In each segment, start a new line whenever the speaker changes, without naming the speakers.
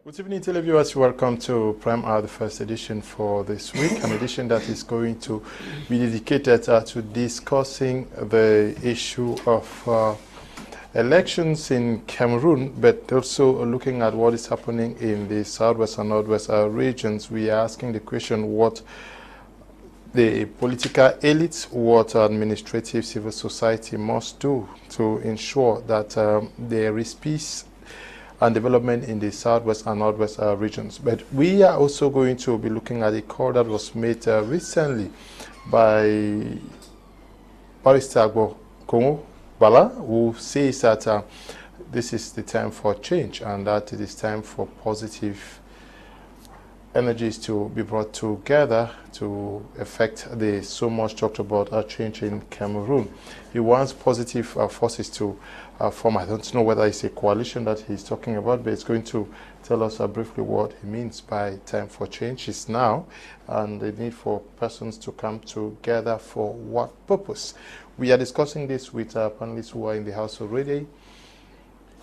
Good evening, televiewers. Welcome to Prime Hour, the first edition for this week, an edition that is going to be dedicated to discussing the issue of elections in Cameroon, but also looking at what is happening in the southwest and northwest regions. We are asking the question what the political elites, what administrative civil society must do to ensure that there is peace and development in the southwest and northwest regions. But we are also going to be looking at a call that was made recently by Agbor Balla, who says that this is the time for change and that it is time for positive energies to be brought together to effect the so much talked about change in Cameroon. He wants positive forces to form. I don't know whether it's a coalition that he's talking about, but it's going to tell us briefly what he means by time for change is now, and the need for persons to come together for what purpose. We are discussing this with panelists who are in the house already.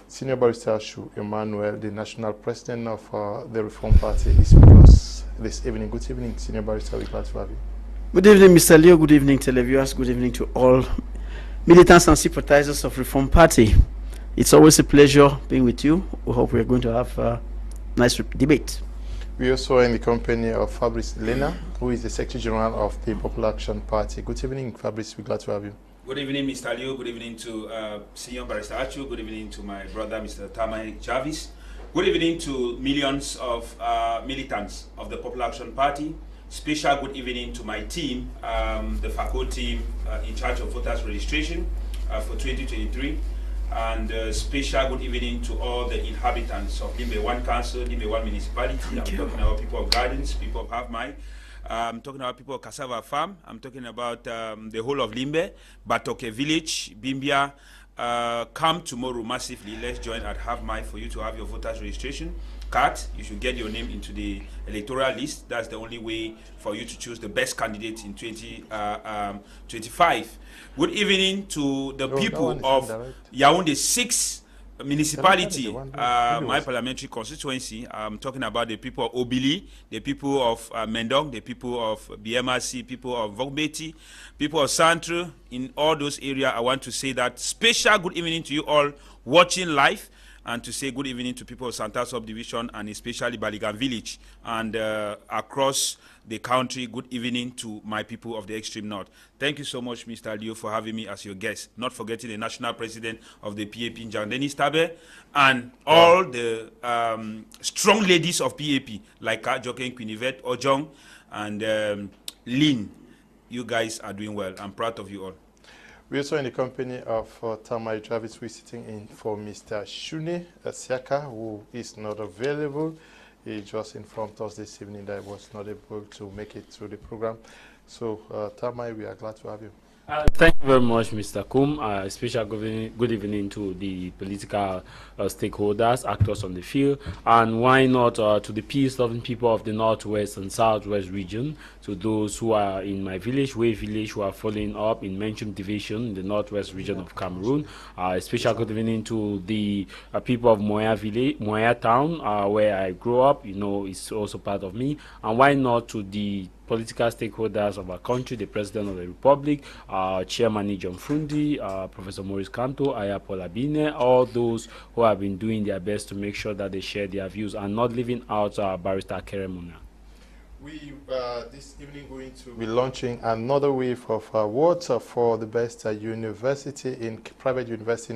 Senior Barrister Ashu Emmanuel, the national president of the Reform Party, is with us this evening. Good evening, Senior Barrister. We're glad to have you.
Good evening, Mr. Leo. Good evening, televiewers. Good evening to all militants and sympathizers of Reform Party. It's always a pleasure being with you. We hope we're going to have a nice debate.
We also are in the company of Fabrice Lena, who is the Secretary General of the Popular Action Party. Good evening, Fabrice. We're glad to have you.
Good evening, Mr. Leo. Good evening to Senior Barrister Achu. Good evening to my brother, Mr. Tamai Jarvis. Good evening to millions of militants of the Popular Action Party. Special good evening to my team, the FACO team in charge of voters registration for 2023. And special good evening to all the inhabitants of Limbe 1 Council, Limbe 1 Municipality. I'm talking about people of Gardens, people of Half-Mile. I'm talking about people of Cassava Farm. I'm talking about the whole of Limbe, Batoke Village, Bimbia. Come tomorrow massively. Let's join at Half-Mile for you to have your voters registration card. You should get your name into the electoral list. That's the only way for you to choose the best candidate in 2025. Good evening to the people of Yaoundé 6 municipality, my parliamentary constituency. I'm talking about the people of Obili, the people of Mendong, the people of BMRC, people of Vogbeti, people of Santre. In all those areas, I want to say that special good evening to you all watching live, and to say good evening to people of Santa Subdivision and especially Baligan Village, and across the country, good evening to my people of the extreme north. Thank you so much, Mr. Leo, for having me as your guest. Not forgetting the national president of the PAP, Njang Denis Tabe, and all the strong ladies of PAP, like Joken Quinivet, Ojong, and Lin. You guys are doing well. I'm proud of you all.
We're also in the company of Tamai Jarvis. We're sitting in for Mr. Shuneh Siaka, who is not available. He just informed us this evening that he was not able to make it through the program. So, Tamai, we are glad to have you.
Thank you very much, Mr. Kum. Special good evening to the political stakeholders, actors on the field, and why not to the peace-loving people of the northwest and southwest region, to those who are in my village, Way Village, who are following up in mentioned division in the northwest region of Cameroon. Special good evening to the people of Moya Village, Moya Town, where I grew up. You know, it's also part of me. And why not to the political stakeholders of our country, the President of the Republic, Chairman John Fundi, Professor Maurice Kanto, Ayapola Bine, all those who have been doing their best to make sure that they share their views and not leaving out Barrister Keremona.
We this evening going to be launching another wave of awards for the best private university in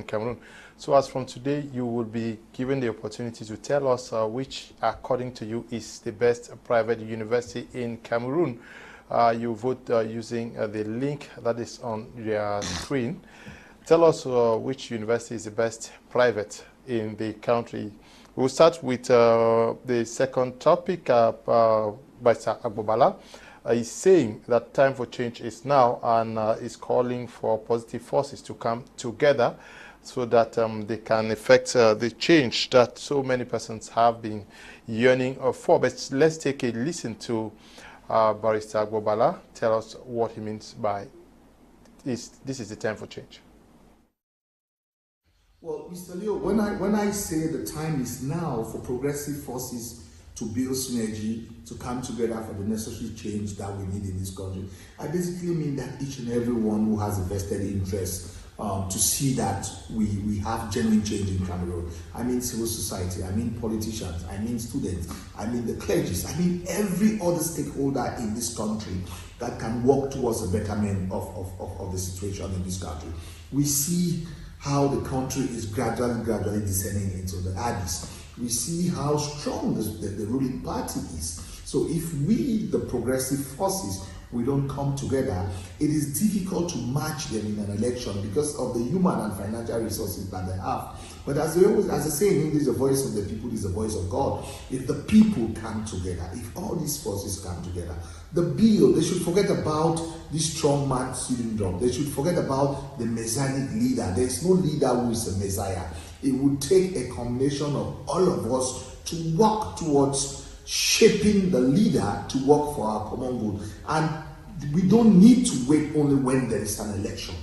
Cameroon. So as from today, you will be given the opportunity to tell us which, according to you, is the best private university in Cameroon. You vote using the link that is on your screen. Tell us which university is the best private in the country. We'll start with the second topic. By Agbor Balla is saying that time for change is now, and is calling for positive forces to come together so that they can effect the change that so many persons have been yearning for. But let's take a listen to Barrister Agbor Balla tell us what he means by this is the time for change.
Well, Mr. Leo, when I say the time is now for progressive forces to build synergy, to come together for the necessary change that we need in this country, I basically mean that each and every one who has a vested interest to see that we have genuine change in Cameroon. I mean civil society, I mean politicians, I mean students, I mean the clergy, I mean every other stakeholder in this country that can work towards a betterment of the situation in this country. We see how the country is gradually descending into the abyss. We see how strong the ruling party is. So if we, the progressive forces, we don't come together, it is difficult to match them in an election because of the human and financial resources that they have. But as I say in English, the voice of the people is the voice of God. If the people come together, if all these forces come together, the bill, they should forget about this strong man syndrome. They should forget about the messianic leader. There is no leader who is a messiah. It would take a combination of all of us to work towards shaping the leader to work for our common good. And we don't need to wait only when there is an election.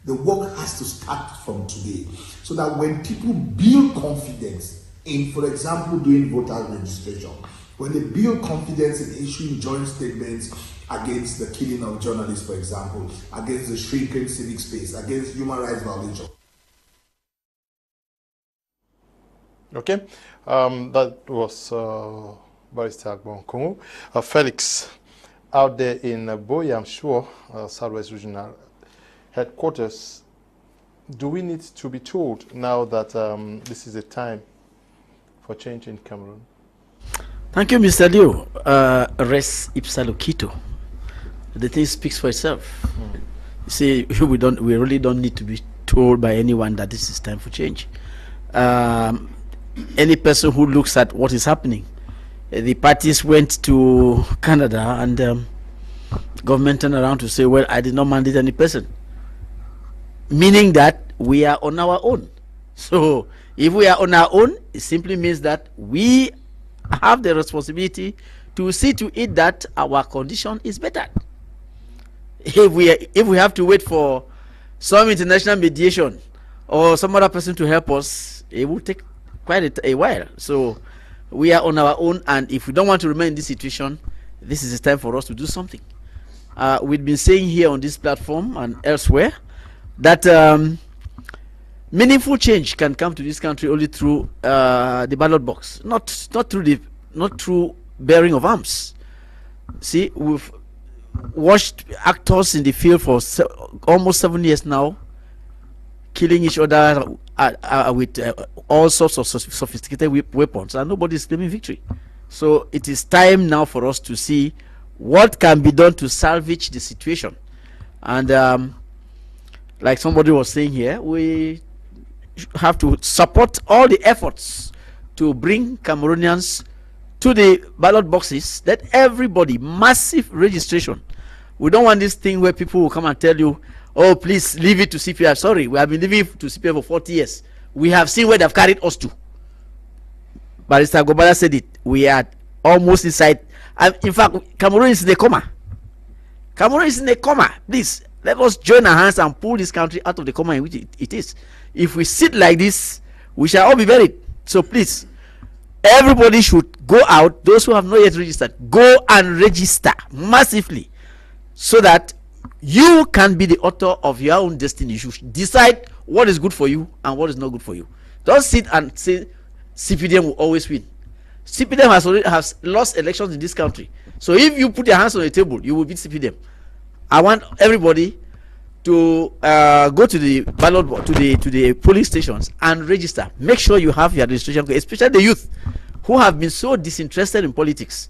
The work has to start from today, so that when people build confidence in, for example, doing voter registration, when they build confidence in issuing joint statements against the killing of journalists, for example, against the shrinking civic space, against human rights violations.
Okay, that was Barrister Agbor Balla. Felix, out there in Boye, I'm sure, Southwest Regional Headquarters, do we need to be told now that this is a time for change in Cameroon?
Thank you, Mr. Leo. Res ipsa loquito. The thing speaks for itself. You see, we really don't need to be told by anyone that this is time for change. Any person who looks at what is happening, the parties went to Canada and government turned around to say, well, I did not mandate any person, meaning that we are on our own. So if we are on our own, it simply means that we have the responsibility to see to it that our condition is better. If we have to wait for some international mediation or some other person to help us, it will take quite a while. So we are on our own, and if we don't want to remain in this situation, this is the time for us to do something. We've been saying here on this platform and elsewhere that meaningful change can come to this country only through the ballot box, not through bearing of arms. See, we've watched actors in the field for almost 7 years now, killing each other with all sorts of sophisticated weapons, and nobody is claiming victory. So it is time now for us to see what can be done to salvage the situation. And like somebody was saying here, we have to support all the efforts to bring Cameroonians to the ballot boxes. That everybody, massive registration. We don't want this thing where people will come and tell you, oh, please leave it to CPR. Sorry, we have been leaving it to CPR for 40 years. We have seen where they've carried us to. Barrister Agbor Balla said it. We are almost inside. And in fact, Cameroon is in a coma. Cameroon is in a coma. Please, let us join our hands and pull this country out of the coma in which it is. If we sit like this, we shall all be buried. So please, everybody should go out. Those who have not yet registered, go and register massively, so that you can be the author of your own destiny. You should decide what is good for you and what is not good for you. Don't sit and say CPDM will always win. CPDM has lost elections in this country. So if you put your hands on the table, you will beat CPDM. I want everybody to go to the ballot, to the polling stations and register. Make sure you have your registration, especially the youth who have been so disinterested in politics.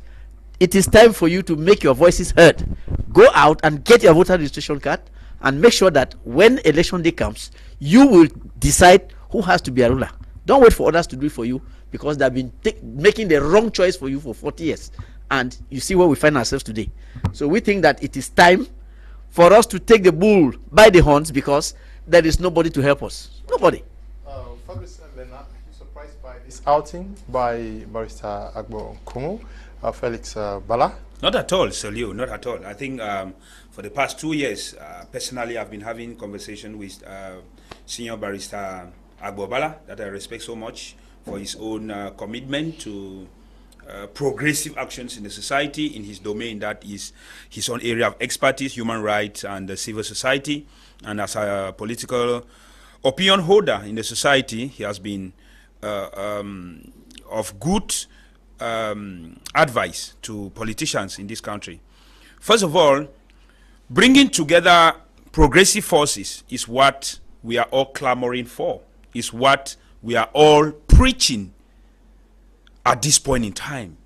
It is time for you to make your voices heard. Go out and get your voter registration card and make sure that when election day comes, you will decide who has to be a ruler. Don't wait for others to do it for you, because they've been making the wrong choice for you for 40 years. And you see where we find ourselves today. So we think that it is time for us to take the bull by the horns, because there is nobody to help us. Nobody.
Fabrice Lena, are you surprised by this outing by Barrister Agbor Balla, Felix Balla?
Not at all, Solio, not at all. I think for the past 2 years, personally, I've been having conversation with Senior Barrister Agbor Balla, that I respect so much for his own commitment to progressive actions in the society in his domain, that is his own area of expertise, human rights and civil society. And as a political opinion holder in the society, he has been of good advice to politicians in this country. First of all, bringing together progressive forces is what we are all clamoring for, is what we are all preaching at this point in time.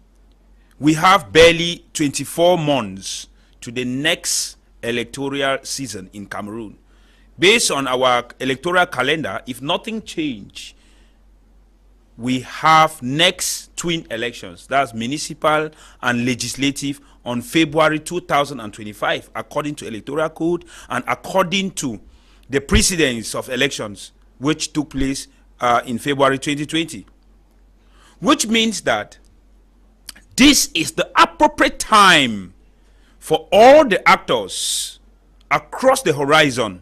We have barely 24 months to the next electoral season in Cameroon. Based on our electoral calendar, if nothing changes, we have next twin elections, that's municipal and legislative, on February 2025, according to electoral code and according to the precedence of elections which took place in February 2020. Which means that this is the appropriate time for all the actors across the horizon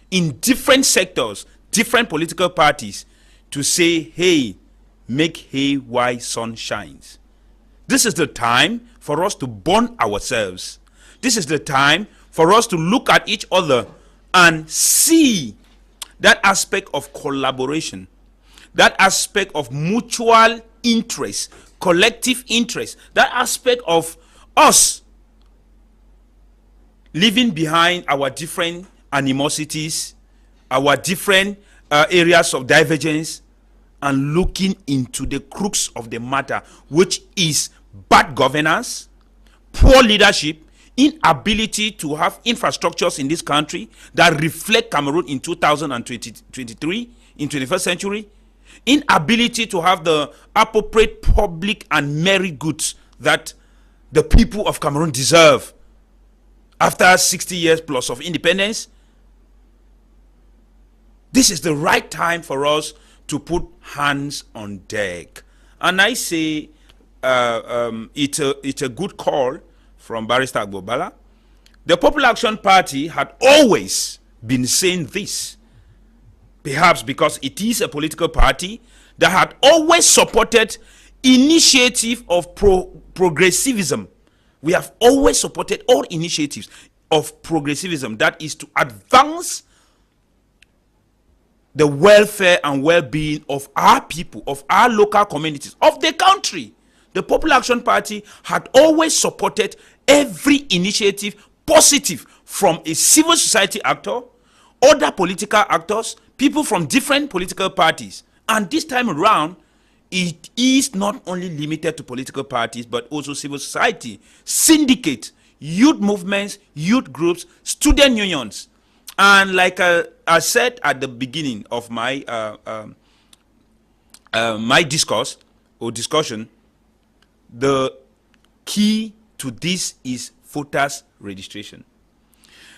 in different sectors, different political parties, to say, hey, make hay while sun shines. This is the time for us to bond ourselves. This is the time for us to look at each other and see that aspect of collaboration, that aspect of mutual interest, collective interest, that aspect of us leaving behind our different animosities, our different areas of divergence, and looking into the crux of the matter, which is bad governance, poor leadership, inability to have infrastructures in this country that reflect Cameroon in 2023, in 21st century, inability to have the appropriate public and merit goods that the people of Cameroon deserve after 60 years plus of independence. This is the right time for us to put hands on deck. And I say it's a good call from Barrister Agbor Balla. The Popular Action Party had always been saying this, perhaps because it is a political party that had always supported initiative of progressivism. We have always supported all initiatives of progressivism, that is to advance the welfare and well-being of our people, of our local communities, of the country. The Popular Action Party had always supported every initiative positive from a civil society actor, other political actors, people from different political parties. And this time around, it is not only limited to political parties, but also civil society, syndicate, youth movements, youth groups, student unions. And like I said at the beginning of my my discourse or discussion, the key to this is voters registration.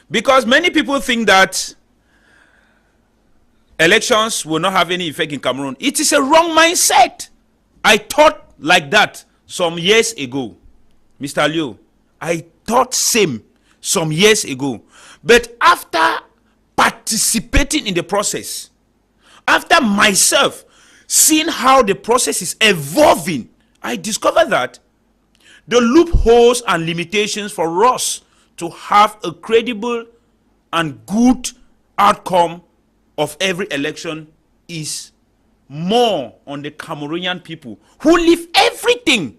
Because many people think that elections will not have any effect in Cameroon. It is a wrong mindset. I thought like that some years ago, Mr. Liu. I thought same some years ago. But after participating in the process, after myself seeing how the process is evolving, I discovered that the loopholes and limitations for us to have a credible and good outcome of every election is more on the Cameroonian people who leave everything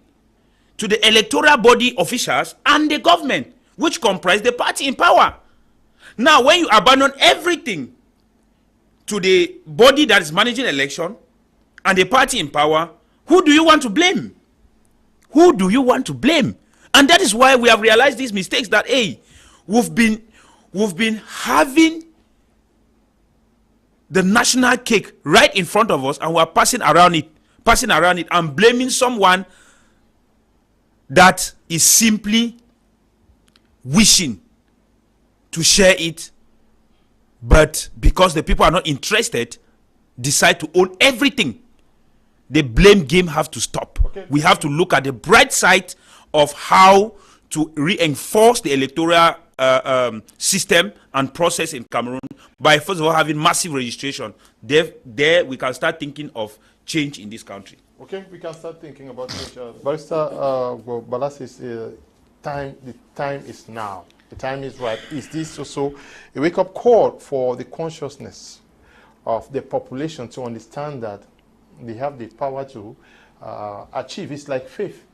to the electoral body officials and the government, which comprise the party in power. Now, when you abandon everything to the body that is managing election and the party in power, who do you want to blame? Who do you want to blame? And that is why we have realized these mistakes, that hey, we've been having the national cake right in front of us, and we're passing around it and blaming someone that is simply wishing to share it, but because the people are not interested, decide to own everything. The blame game have to stop. Okay. We have to look at the bright side of how to reinforce the electoral system and process in Cameroon by first of all having massive registration. There we can start thinking of change in this country.
Okay, we can start thinking about change. Barrister Agbor Balla says the time is now. The time is right. Is this also a wake-up call for the consciousness of the population to understand that they have the power to achieve? It's like faith.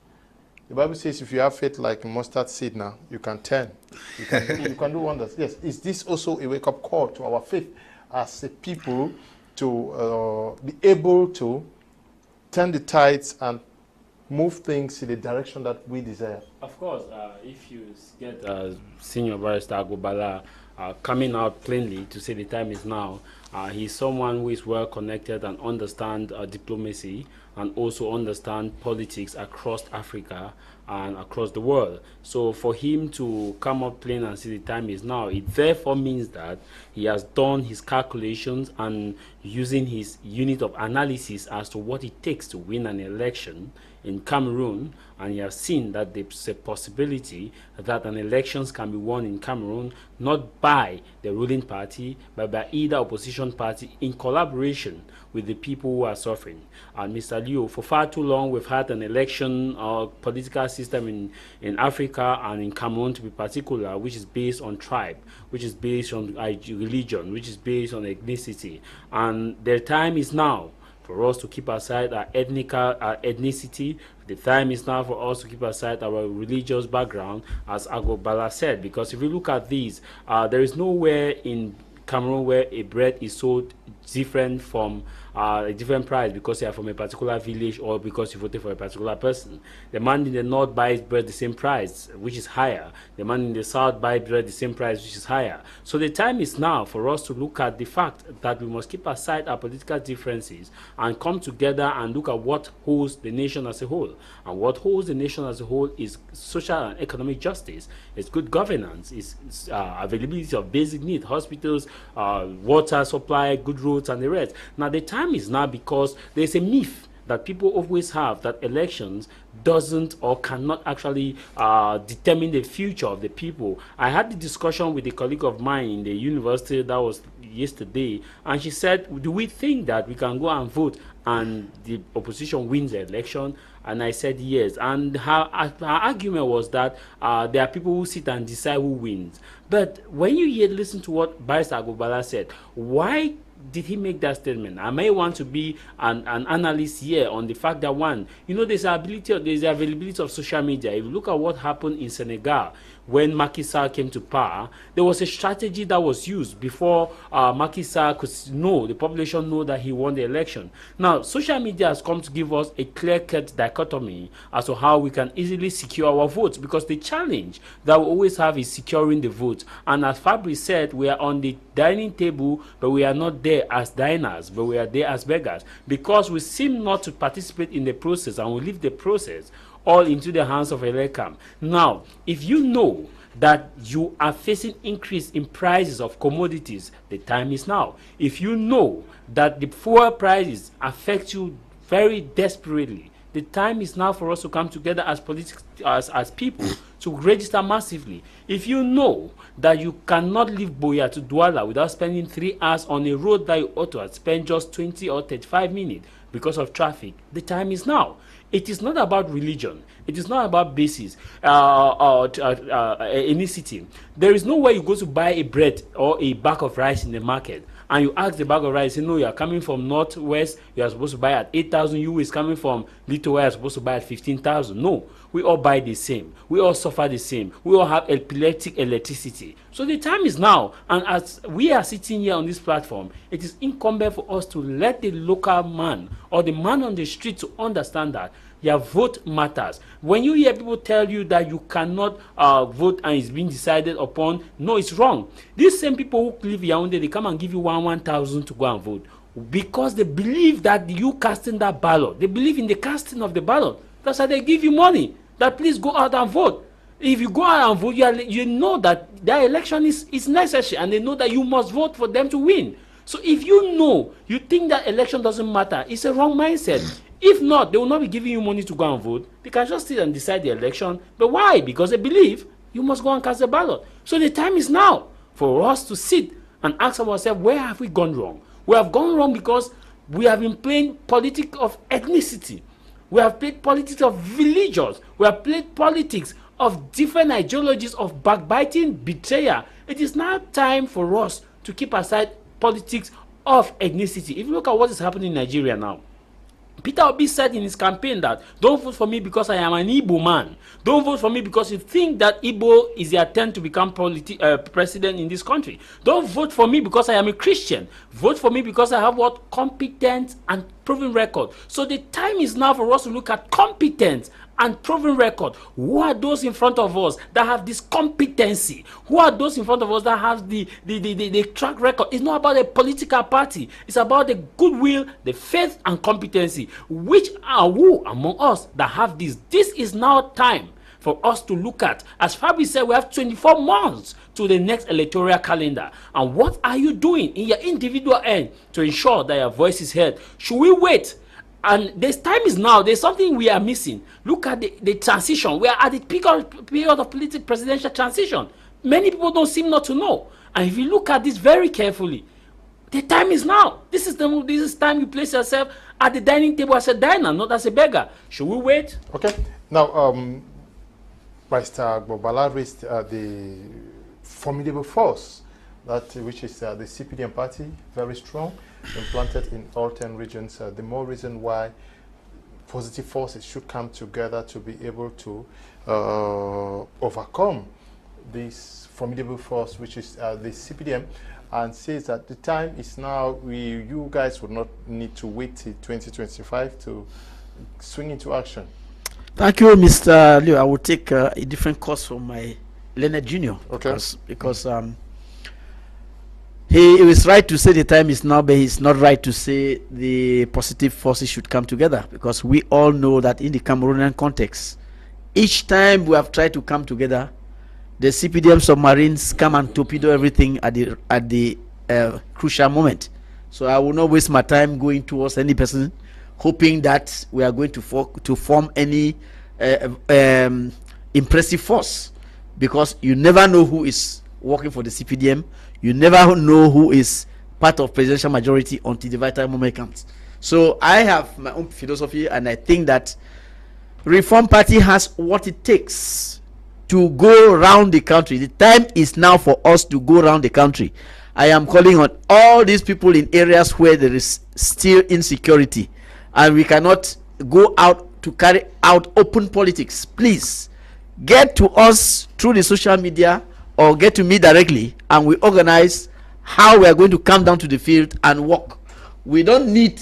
The Bible says if you have faith like a mustard seed now, you can turn. You can do wonders. Yes. Is this also a wake-up call to our faith as a people to be able to turn the tides and move things in the direction that we desire?
Of course, if you get Senior Barrister Agbor Balla coming out plainly to say the time is now, he's someone who is well connected and understands diplomacy and also understand politics across Africa and across the world. So for him to come up plain and say the time is now, it therefore means that he has done his calculations and using his unit of analysis as to what it takes to win an election in Cameroon, and he has seen that there's a possibility that an elections can be won in Cameroon not by the ruling party but by either opposition party in collaboration with the people who are suffering. And Mr. Leo, for far too long we've had an election or political system in Africa and in Cameroon to be particular, which is based on tribe, which is based on religion, which is based on ethnicity. And the time is now for us to keep aside our ethnicity. The time is now for us to keep aside our religious background, as Agbor Balla said, because if you look at these, there is nowhere in Cameroon where a bread is sold different from a different price because you are from a particular village or because you voted for a particular person. The man in the north buys bread the same price, which is higher. The man in the south buys bread the same price, which is higher. So the time is now for us to look at the fact that we must keep aside our political differences and come together and look at what holds the nation as a whole. And what holds the nation as a whole is social and economic justice, it's good governance, it's availability of basic needs, hospitals, water supply, good roads, and the rest. Now the time is now because there's a myth that people always have that elections doesn't or cannot actually determine the future of the people. I had the discussion with a colleague of mine in the university that was yesterday, and she said, do we think that we can go and vote and the opposition wins the election? And I said yes. And her argument was that there are people who sit and decide who wins. But when you listen to what Barrister Agbor Balla said, why did he make that statement? I may want to be an analyst here on the fact that, one, there's the availability of social media. If you look at what happened in Senegal when Macky Sall came to power, there was a strategy that was used before Macky Sall could the population know that he won the election. Now, social media has come to give us a clear-cut dichotomy as to how we can easily secure our votes, because the challenge that we always have is securing the vote. And as Fabrice said, we are on the dining table, but we are not there as diners, but we are there as beggars, because we seem not to participate in the process and we leave the process all into the hands of Elecam. Now, if you know that you are facing increase in prices of commodities, the time is now. If you know that the fuel prices affect you very desperately, the time is now for us to come together as as people to register massively. If you know that you cannot leave Boya to Douala without spending 3 hours on a road that you ought to spend just 20 or 35 minutes because of traffic, the time is now. It is not about religion. It is not about basis or ethnicity. There is no way you go to buy a bread or a bag of rice in the market and you ask the bag of rice, no, you are coming from northwest, you are supposed to buy at 8,000. You is coming from Little Way, you are supposed to buy at 15,000. No, we all buy the same. We all suffer the same. We all have epileptic electricity. So the time is now, and as we are sitting here on this platform, it is incumbent for us to let the local man or the man on the street to understand that your vote matters. When you hear people tell you that you cannot vote and it's being decided upon, no, it's wrong. These same people who live Yaoundé, they come and give you 1,000 to go and vote because they believe that you casting that ballot. They believe in the casting of the ballot. That's why they give you money. That please go out and vote. If you go out and vote, you know that their election is necessary, and they know that you must vote for them to win. So if you think that election doesn't matter, it's a wrong mindset. If not, they will not be giving you money to go and vote. They can just sit and decide the election. But why? Because they believe you must go and cast a ballot. So the time is now for us to sit and ask ourselves, where have we gone wrong? We have gone wrong because we have been playing politics of ethnicity. We have played politics of religions. We have played politics of different ideologies of backbiting, betrayal. It is now time for us to keep aside politics of ethnicity. If you look at what is happening in Nigeria now, Peter Obi said in his campaign that don't vote for me because I am an Igbo man. Don't vote for me because you think that Igbo is the attempt to become president in this country. Don't vote for me because I am a Christian. Vote for me because I have what? Competent and proven record. So the time is now for us to look at competence and proven record. Who are those in front of us that have this competency? Who are those in front of us that have the track record? It's not about a political party. It's about the goodwill, the faith, and competency. Which are who among us that have this? This is now time for us to look at. As Fabrice said, we have 24 months to the next electoral calendar. And what are you doing in your individual end to ensure that your voice is heard? Should we wait? And this time is now. There's something we are missing. Look at the transition. We are at the period of presidential transition. Many people don't seem not to know. And if you look at this very carefully, the time is now. This is time you place yourself at the dining table as a diner, not as a beggar. Should we wait?
Okay. Now, Mr. Agbor Balla raised the formidable force, which is the CPDM party, very strong, implanted in all 10 regions. The more reason why positive forces should come together to be able to overcome this formidable force, which is the CPDM, and says that the time is now. You guys would not need to wait till 2025 to swing into action.
Thank you, Mr. Leo. I will take a different course from my Leonard Jr.
Okay.
Because he is right to say the time is now, but he's not right to say the positive forces should come together, because we all know that in the Cameroonian context, each time we have tried to come together, the CPDM submarines come and torpedo everything at the crucial moment. So I will not waste my time going towards any person hoping that we are going to form any impressive force, because you never know who is working for the CPDM. You never know who is part of presidential majority until the vital moment comes. So I have my own philosophy, and I think that Reform Party has what it takes to go around the country. The time is now for us to go around the country. I am calling on all these people in areas where there is still insecurity and we cannot go out to carry out open politics. Please get to us through the social media or get to me directly, and we organize how we are going to come down to the field and work. We don't need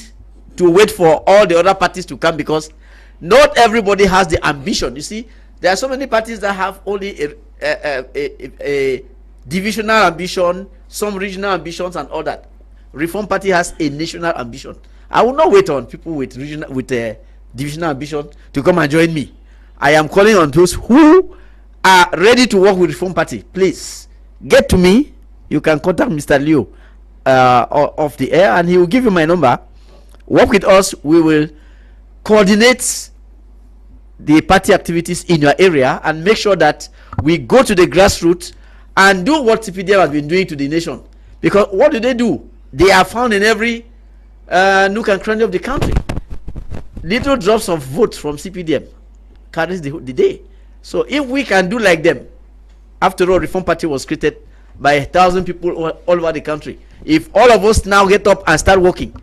to wait for all the other parties to come, because not everybody has the ambition. You see, there are so many parties that have only a divisional ambition, some regional ambitions, and all that. Reform Party has a national ambition. I will not wait on people with divisional ambition to come and join me. I am calling on those who are ready to work with Reform Party. Please get to me. You can contact Mr. Leo off the air, and he will give you my number. Work with us. We will coordinate the party activities in your area and make sure that we go to the grassroots and do what CPDM has been doing to the nation. Because what do? They are found in every nook and cranny of the country. Little drops of votes from CPDM carries the day. So if we can do like them, after all, Reform Party was created by 1,000 people all over the country. If all of us now get up and start working,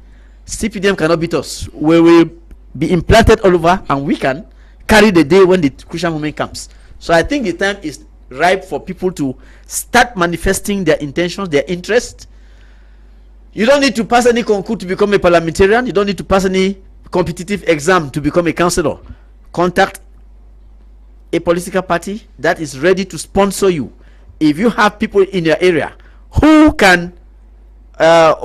CPDM cannot beat us. We will be implanted all over, and we can carry the day when the crucial moment comes. So I think the time is ripe for people to start manifesting their intentions, their interest. You don't need to pass any concours to become a parliamentarian. You don't need to pass any competitive exam to become a councillor. Contact a political party that is ready to sponsor you. If you have people in your area who can sell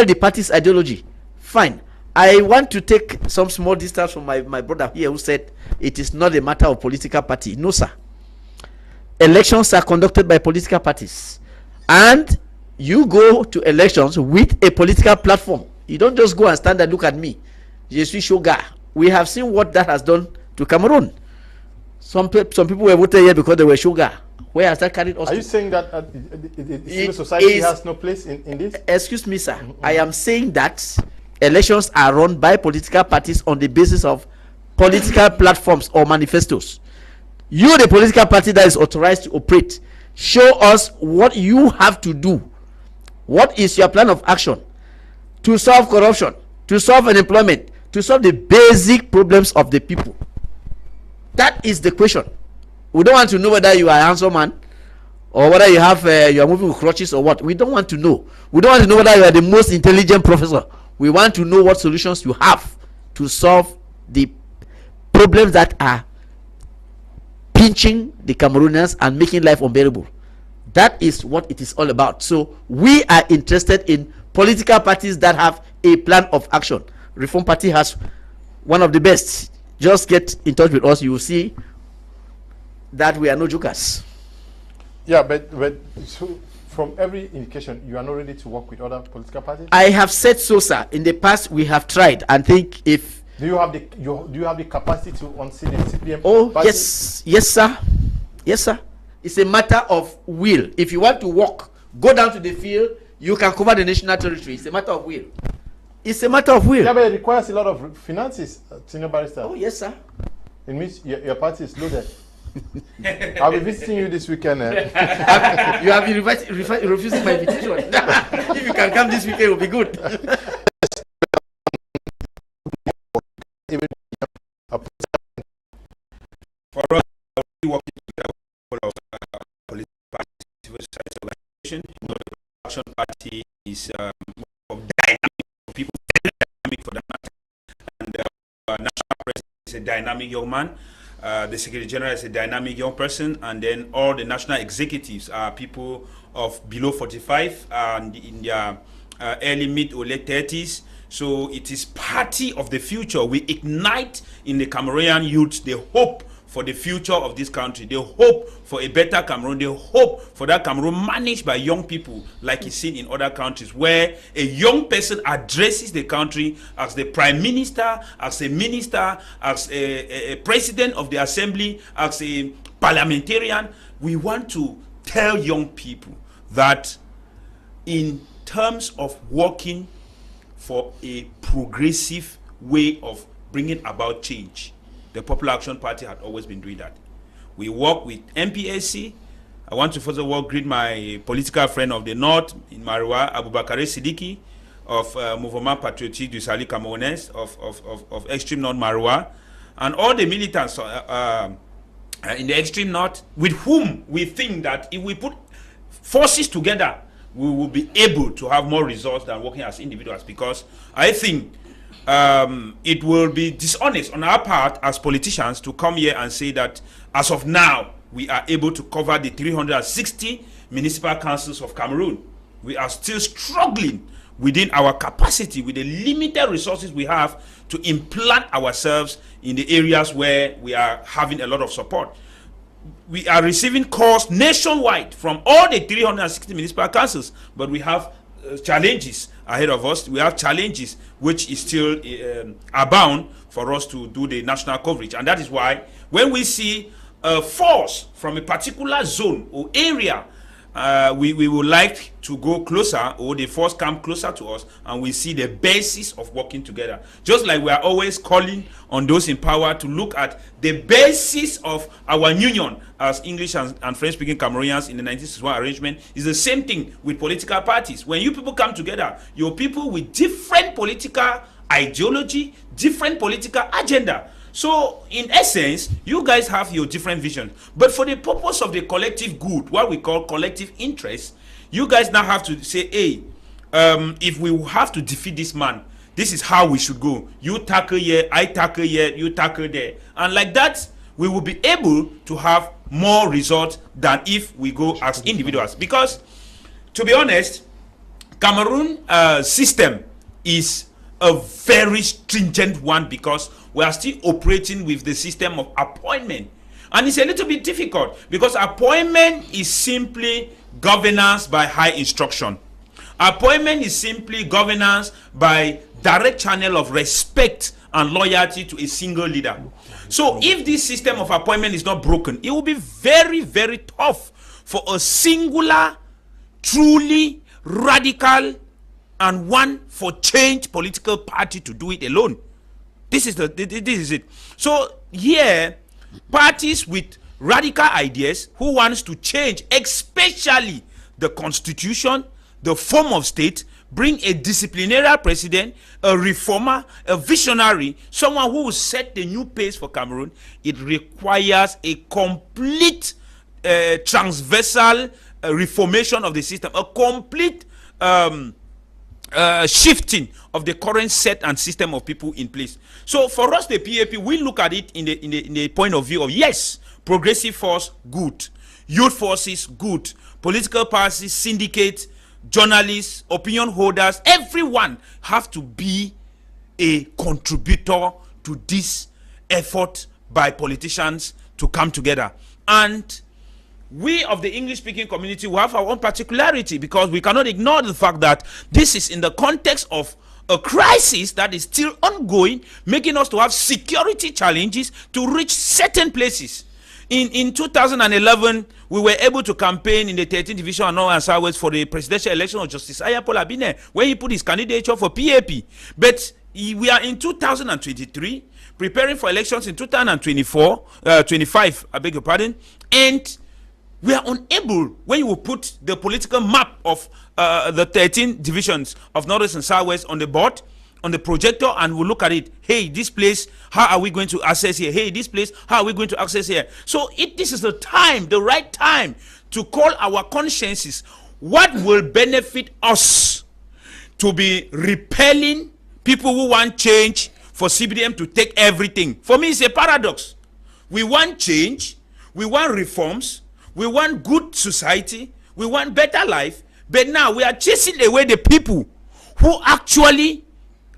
the party's ideology, fine. I want to take some small distance from my brother here who said it is not a matter of political party. No, sir. Elections are conducted by political parties, and you go to elections with a political platform. You don't just go and stand and look at me. Je suis Shoga. We have seen what that has done to Cameroon. Some people were voted here because they were sugar. Where has that carried us?
Are you saying that civil society has no place in this?
Excuse me, sir. I am saying that elections are run by political parties on the basis of political platforms or manifestos. You, the political party that is authorized to operate, show us what you have to do. What is your plan of action to solve corruption, to solve unemployment, to solve the basic problems of the people? That is the question. We don't want to know whether you are a handsome man or whether you have you are moving with crutches or what. We don't want to know. We don't want to know whether you are the most intelligent professor. We want to know what solutions you have to solve the problems that are pinching the Cameroonians and making life unbearable. That is what it is all about. So we are interested in political parties that have a plan of action. Reform Party has one of the best. Just get in touch with us. You will see that we are no jokers.
Yeah, but so from every indication, you are not ready to work with other political parties?
I have said so, sir. In the past, we have tried, and think if
do you have the capacity to unseat the CPM?
Oh,
party?
yes, sir. Yes, sir. It's a matter of will. If you want to walk, go down to the field. You can cover the national territory. It's a matter of will. It's a matter of will.
Yeah, but it requires a lot of finances, Senior Barrister.
Oh, yes, sir.
It means your party is loaded. I'll be visiting you this weekend.
You have been refusing my invitation. If you can come this weekend, it will be good.
For us, we working together with political parties, civil society organization. You know, the Action Party is of dynamic people, dynamic for that matter. And national president is a dynamic young man. The Secretary General is a dynamic young person, and then all the national executives are people of below 45 and in their early mid or late 30s. So it is party of the future. We ignite in the Cameroonian youth the hope for the future of this country. They hope for a better Cameroon. They hope for that Cameroon managed by young people, like is seen in other countries, where a young person addresses the country as the prime minister, as a minister, as a president of the assembly, as a parliamentarian. We want to tell young people that in terms of working for a progressive way of bringing about change, the Popular Action Party had always been doing that. We work with MPAC. I want to first of all greet my political friend of the North in Marwa, Abubakar Sidiki, of Mouvement Patriotique du Salut Camerounais, of Extreme North Marwa, and all the militants in the Extreme North, with whom we think that if we put forces together, we will be able to have more results than working as individuals, because I think it will be dishonest on our part as politicians to come here and say that as of now we are able to cover the 360 municipal councils of Cameroon. We are still struggling within our capacity, with the limited resources we have, to implant ourselves in the areas where we are having a lot of support. We are receiving calls nationwide from all the 360 municipal councils, but we have challenges ahead of us. We have challenges which is still abound for us to do the national coverage, and that is why when we see a force from a particular zone or area, we would like to go closer, or the force come closer to us, and we see the basis of working together. Just like we are always calling on those in power to look at the basis of our union as English and French-speaking Cameroonians in the 1961 arrangement, is the same thing with political parties. When you people come together, you're people with different political ideology, different political agenda. So, in essence, you guys have your different visions. But for the purpose of the collective good, what we call collective interest, you guys now have to say, hey, if we have to defeat this man, this is how we should go. You tackle here, I tackle here, you tackle there. And like that, we will be able to have more results than if we go as individuals. Because, to be honest, Cameroon system is a very stringent one, because we are still operating with the system of appointment, and it's a little bit difficult because appointment is simply governance by high instruction, Appointment is simply governance by direct channel of respect and loyalty to a single leader. So if this system of appointment is not broken, it will be very, very tough for a singular, truly radical and one for change political party to do it alone. This is it. So here, parties with radical ideas who wants to change, especially the constitution, the form of state, bring a disciplinarian president, a reformer, a visionary, someone who will set the new pace for Cameroon. It requires a complete transversal reformation of the system, a complete shifting of the current set and system of people in place. So for us, the PAP, we look at it in the point of view of, yes, progressive force, good. Youth forces, good. Political parties, syndicates, journalists, opinion holders, everyone have to be a contributor to this effort by politicians to come together. And we of the English-speaking community will have our own particularity, because we cannot ignore the fact that this is in the context of a crisis that is still ongoing, making us to have security challenges to reach certain places. In 2011, we were able to campaign in the 13th Division of North and Southwest for the presidential election of Justice Ayapola Abine, where he put his candidature for PAP. But we are in 2023, preparing for elections in 25, I beg your pardon, and we are unable, when you will put the political map of the 13 divisions of Northwest and Southwest on the board, on the projector, and we'll look at it. Hey, this place, how are we going to access here? Hey, this place, how are we going to access here? So this is the time, the right time to call our consciences. What will benefit us to be repelling people who want change for CBDM to take everything? For me, it's a paradox. We want change, we want reforms, we want good society, we want better life, but now we are chasing away the people who actually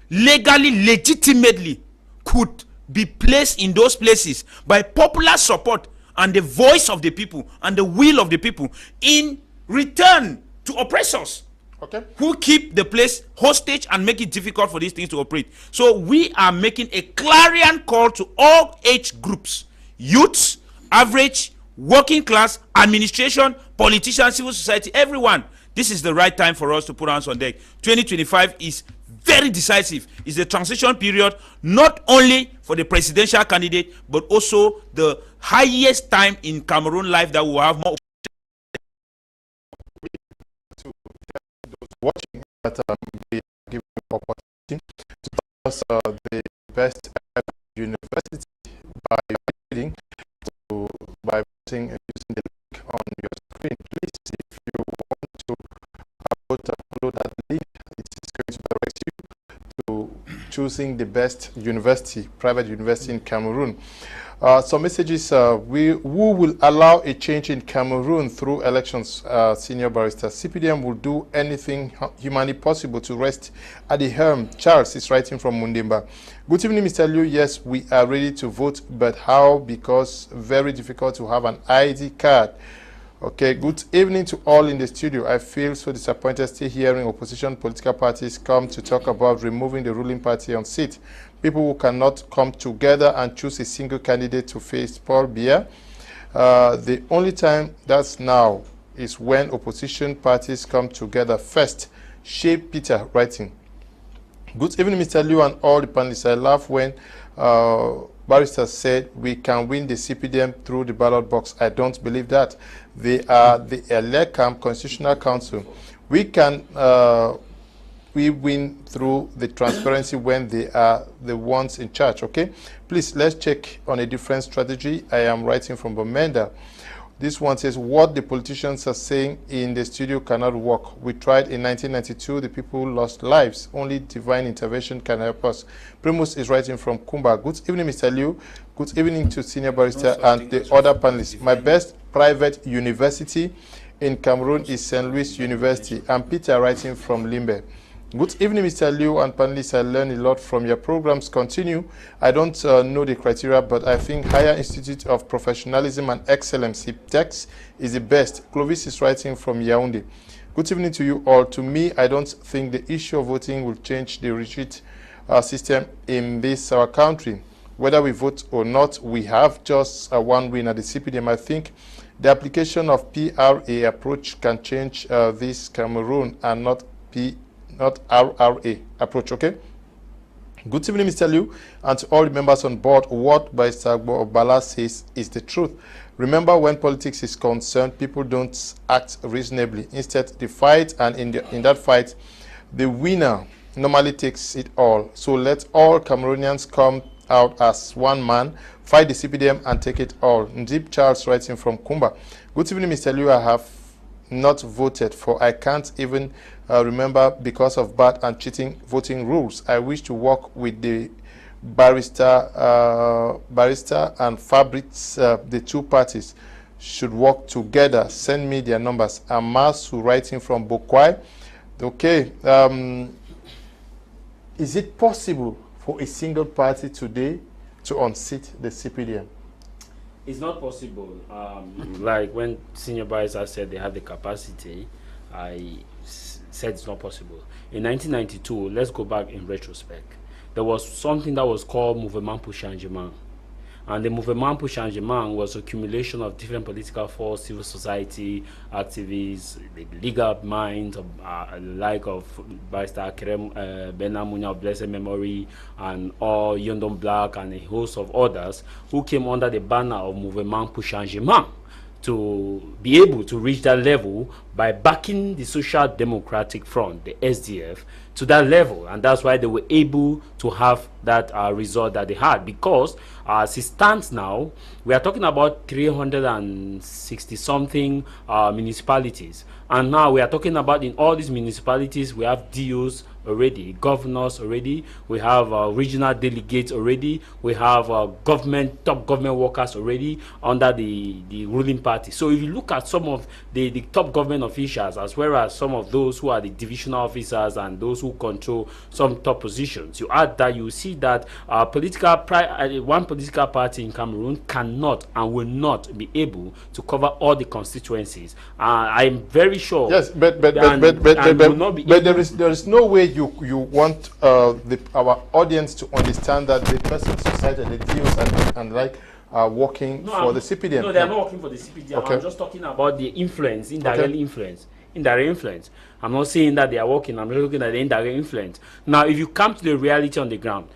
legally, legitimately could be placed in those places by popular support and the voice of the people and the will of the people in return to oppressors, okay, who keep the place hostage and make it difficult for these things to operate. So we are making a clarion call to all age groups, youths, average, working class, administration, politicians, civil society, everyone. This is the right time for us to put hands on deck. 2025 is very decisive. It's a transition period, not only for the presidential candidate, but also the highest time in Cameroon life that we will have more
to those watching that we are giving opportunity to tell us the best university by reading by putting using the link on your screen. Please, if you want to follow that link, it is going to direct you to choosing the best university, private university in Cameroon. Some messages, who will allow a change in Cameroon through elections. Senior Barrister, CPDM will do anything humanly possible to rest at the helm. Charles is writing from Mundimba. Good evening, Mr. Liu. Yes, we are ready to vote, but how? Because very difficult to have an ID card. Okay, good evening to all in the studio. I feel so disappointed still hearing opposition political parties come to talk about removing the ruling party on seat. People who cannot come together and choose a single candidate to face Paul Biya. The only time that's now is when opposition parties come together first. Shea Peter writing. Good evening, Mr. Liu and all the panelists. I laugh when Barrister said we can win the CPDM through the ballot box. I don't believe that. They are the ELECAM Constitutional Council. We can we win through the transparency when they are the ones in charge. Okay, please, let's check on a different strategy. I am writing from Bomenda. This one says, what the politicians are saying in the studio cannot work. We tried in 1992, the people lost lives. Only divine intervention can help us. Primus is writing from Kumba. Good evening, Mr. Liu. Good evening to Senior Barrister and the other panelists. My best private university in Cameroon is St. Louis University. I'm Peter writing from Limbe. Good evening, Mr. Liu and panelists. I learned a lot from your programs. Continue. I don't know the criteria, but I think Higher Institute of Professionalism and Excellence, HIPTEX, is the best. Clovis is writing from Yaoundé. Good evening to you all. To me, I don't think the issue of voting will change the retreat system in this our country. Whether we vote or not, we have just one winner, the CPDM. I think the application of PRA approach can change this Cameroon and not RRA approach, okay? Good evening, Mr. Liu, and to all the members on board. What Mr. Agbor Balla says is the truth. Remember, when politics is concerned, people don't act reasonably. Instead, they fight, and in that fight, the winner normally takes it all. So let all Cameroonians come out as one man, fight the CPDM, and take it all. Deep Charles writing from Kumba. Good evening, Mr. Liu. I have not voted for. I can't even remember because of bad and cheating voting rules. I wish to work with the barrister and Fabrice. The two parties should work together. Send me their numbers. Amasu writing from Bokwai. Okay. Is it possible for a single party today to unseat the CPDM?
It's not possible. Like when senior barrister said they have the capacity, I said it's not possible. In 1992, let's go back in retrospect. There was something that was called Mouvement pour Changement. And the Mouvement pour Changement was accumulation of different political forces, civil society activists, the legal minds, like of Barrister Kerem Benamunya of blessed memory, and all Yondon Black and a host of others who came under the banner of Mouvement pour Changement to be able to reach that level by backing the Social Democratic Front, the SDF, to that level. And that's why they were able to have that result that they had, because as it stands now, we are talking about 360 something municipalities, and now we are talking about in all these municipalities we have DOs already, governors already, we have regional delegates already, we have top government workers already under the ruling party. So if you look at some of the top government officials, as well as some of those who are the divisional officers and those who control some top positions, you add that, you see that one political party in Cameroon cannot and will not be able to cover all the constituencies. I'm very sure.
Yes, but there is no way you want our audience to understand that the persons who cited the deals and like are working for the CPDM.
No, they are not working for the CPDM. Okay. I'm just talking about the influence, indirect influence. Indirect influence. I'm not saying that they are working. I'm looking at the indirect influence. Now, if you come to the reality on the ground,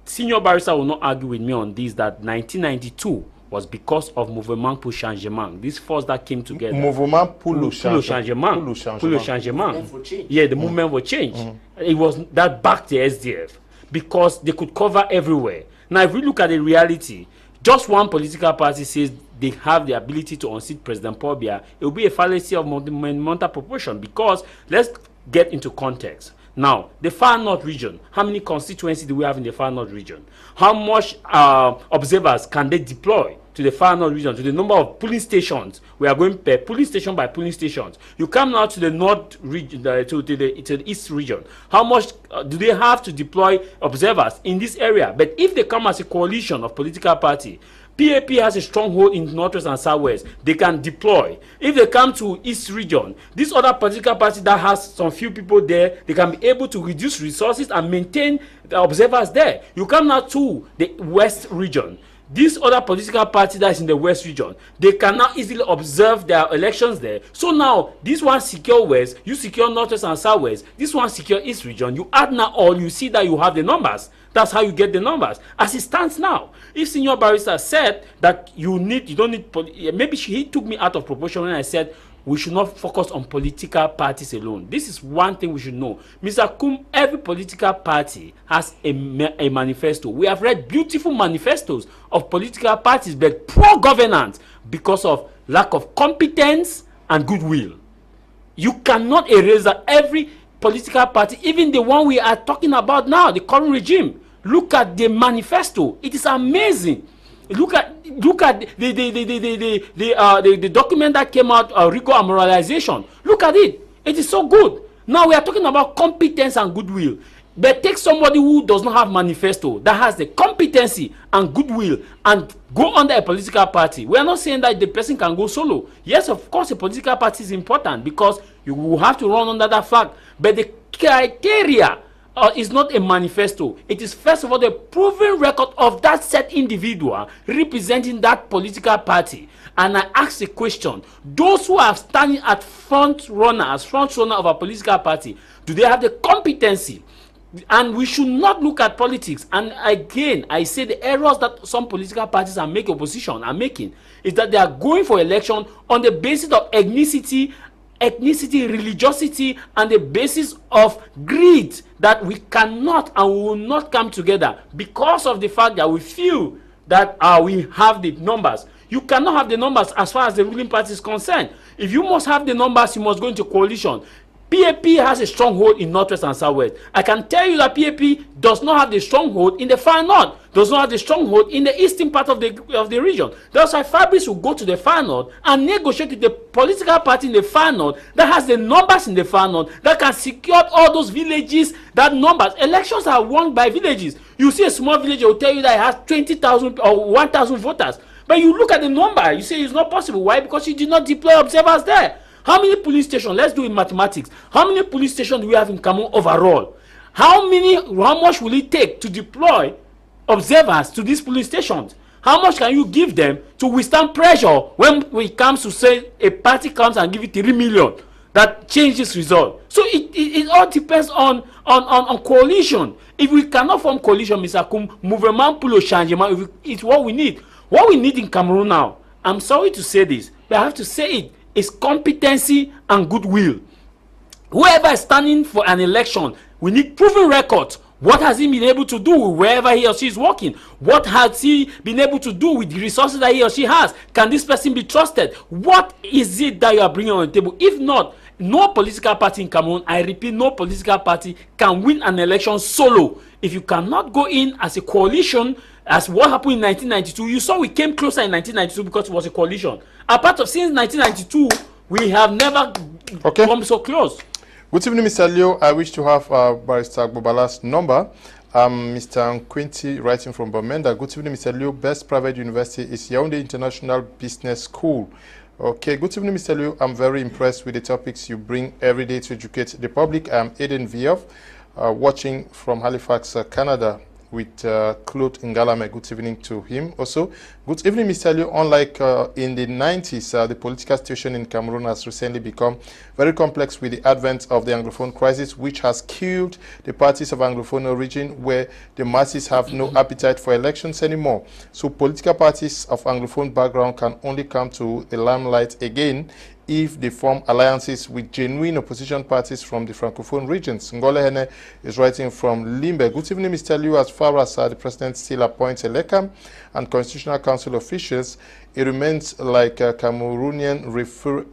senior barrister will not argue with me on this, that 1992 was because of Mouvement pour Changement. This force that came together.
Mouvement pour le Changement.
Pour le Changement. Yeah, the movement for change. It was that backed the SDF because they could cover everywhere. Now, if we look at the reality, just one political party says they have the ability to unseat President Paul Biya, it will be a fallacy of monumental proportion, because let's get into context. Now, the Far North region, how many constituencies do we have in the Far North region? How much observers can they deploy to the Far North region, to the number of polling stations? We are going per polling station by polling stations. You come now to the North region, to the East region. How much do they have to deploy observers in this area? But if they come as a coalition of political party, PAP has a stronghold in Northwest and Southwest. They can deploy. If they come to East region, this other political party that has some few people there, they can be able to reduce resources and maintain the observers there. You come now to the West region. This other political party that is in the West region, they can now easily observe their elections there. So now, this one secure West, you secure Northwest and Southwest, this one secure East region, you add now all, you see that you have the numbers. That's how you get the numbers. As it stands now, if senior barrister said that you don't need, maybe he took me out of proportion when I said we should not focus on political parties alone. This is one thing we should know. Mr. Kum, every political party has a manifesto. We have read beautiful manifestos of political parties, but poor governance because of lack of competence and goodwill. You cannot erase that. Every political party, even the one we are talking about now, the current regime, look at the manifesto. It is amazing. Look at the document that came out, rigor and moralization. Look at it. It is so good. Now we are talking about competence and goodwill. But take somebody who does not have manifesto, that has the competency and goodwill, and go under a political party. We are not saying that the person can go solo. Yes, of course, a political party is important because You will have to run under that fact. But the criteria is not a manifesto. It is first of all the proven record of that set individual representing that political party. And I ask the question, those who are standing at front runner of a political party, do they have the competency? And we should not look at politics. And again, I say the errors that some political parties are making, opposition are making, is that they are going for election on the basis of ethnicity, religiosity, and the basis of greed, that we cannot and will not come together because of the fact that we feel that we have the numbers. You cannot have the numbers as far as the ruling party is concerned. If you must have the numbers, you must go into coalition. PAP has a stronghold in Northwest and Southwest. I can tell you that PAP does not have the stronghold in the far north, does not have the stronghold in the eastern part of the region. That's why Fabrice will go to the far north and negotiate with the political party in the far north that has the numbers in the far north, that can secure all those villages, that numbers. Elections are won by villages. You see a small village, will tell you that it has 20,000 or 1,000 voters. But you look at the number, you say it's not possible. Why? Because you did not deploy observers there. How many police stations? Let's do it in mathematics. How many police stations do we have in Cameroon overall? How much will it take to deploy observers to these police stations? How much can you give them to withstand pressure when it comes to say a party comes and give it 3 million that changes result? So it all depends on coalition. If we cannot form coalition, Mr. Kum, mouvement pour le changement, it's what we need. What we need in Cameroon now, I'm sorry to say this, but I have to say it, is competency and goodwill. Whoever is standing for an election, we need proven records. What has he been able to do wherever he or she is working? What has he been able to do with the resources that he or she has? Can this person be trusted? What is it that you are bringing on the table? If not, no political party in Cameroon, I repeat, no political party can win an election solo. If you cannot go in as a coalition, as what happened in 1992, you saw we came closer in 1992 because it was a coalition. Apart of since 1992, we have never come so close.
Good evening, Mr. Leo. I wish to have Barrister Agbor Balla's number. Mr. Quinty writing from Bamenda. Good evening, Mr. Leo. Best private university is Yaoundé International Business School. Okay, good evening, Mr. Leo. I'm very impressed with the topics you bring every day to educate the public. I'm Aiden Vioff, watching from Halifax, Canada, with Claude Ngalame. Good evening to him also. Good evening, Mr. Leo. Unlike in the 90s, the political situation in Cameroon has recently become very complex with the advent of the Anglophone crisis, which has killed the parties of Anglophone origin, where the masses have no appetite for elections anymore. So political parties of Anglophone background can only come to the limelight again if they form alliances with genuine opposition parties from the Francophone regions. Ngolehene is writing from Limbe. Good evening, Mr. Liu. As far as the President still appoints ELECAM and Constitutional Council officials, it remains like a Cameroonian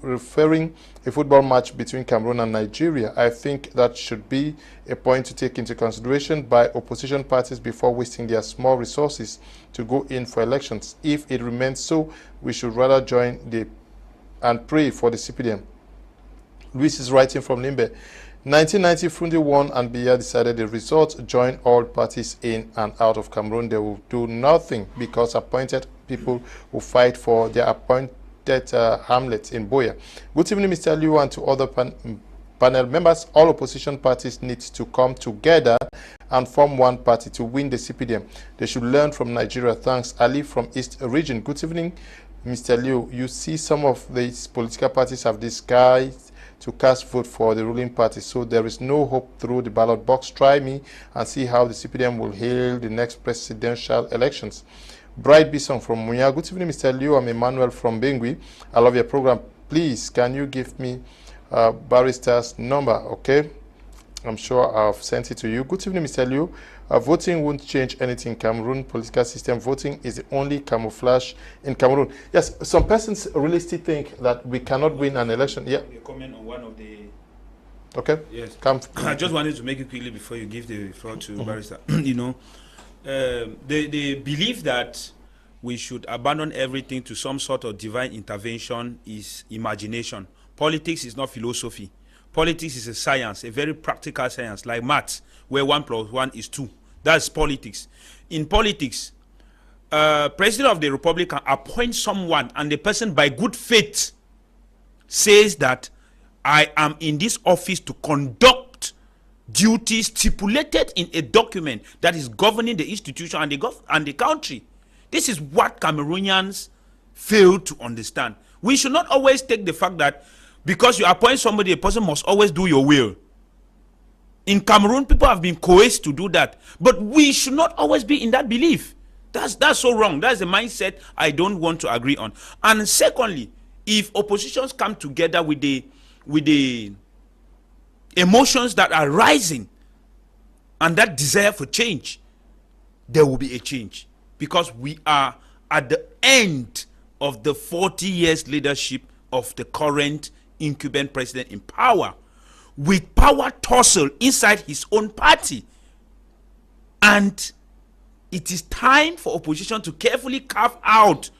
referring a football match between Cameroon and Nigeria. I think that should be a point to take into consideration by opposition parties before wasting their small resources to go in for elections. If it remains so, we should rather join and pray for the CPDM. Luis is writing from Limbe. 1990, Fundi won and Biya decided the result, join all parties in and out of Cameroon. They will do nothing because appointed people will fight for their appointed hamlets in Boya. Good evening, Mr. Liu, and to other panel members. All opposition parties need to come together and form one party to win the CPDM. They should learn from Nigeria. Thanks, Ali from East Region. Good evening, Mr. Liu. You see some of these political parties have disguised to cast vote for the ruling party, so there is no hope through the ballot box. Try me and see how the CPDM will hail the next presidential elections. Bright Bison from Munya. Good evening, Mr. Liu. I'm Emmanuel from Bengui. I love your program. Please, can you give me Barrister's number? Okay, I'm sure I've sent it to you. Good evening, Mr. Liu. Voting won't change anything in Cameroon political system. Voting is the only camouflage in Cameroon. Yes, some persons really still think that we cannot win an election. Yeah.
You comment on one of the.
Okay.
Yes. I just wanted to make it quickly before you give the floor to Barrister. You know, the belief that we should abandon everything to some sort of divine intervention is imagination. Politics is not philosophy. Politics is a science, a very practical science, like maths, where 1 + 1 is 2. That's politics. In politics, President of the Republic can appoint someone, and the person, by good faith, says that I am in this office to conduct duties stipulated in a document that is governing the institution and the country. This is what Cameroonians fail to understand. We should not always take the fact that because you appoint somebody, a person must always do your will. In Cameroon, people have been coerced to do that. But we should not always be in that belief. That's so wrong. That's a mindset I don't want to agree on. And secondly, if oppositions come together with the emotions that are rising and that desire for change, there will be a change. Because we are at the end of the 40 years leadership of the current incumbent president in power, with power tussle inside his own party. And it is time for opposition to carefully carve out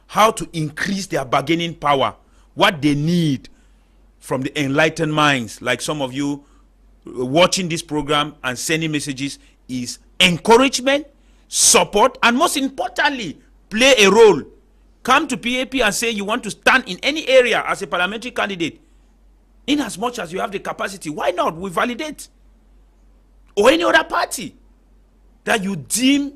how to increase their bargaining power, what they need from the enlightened minds, like some of you watching this program and sending messages, is encouragement, support, and most importantly, play a role. Come to PAP and say you want to stand in any area as a parliamentary candidate. In as much as you have the capacity, why not? We validate. Or any other party that you deem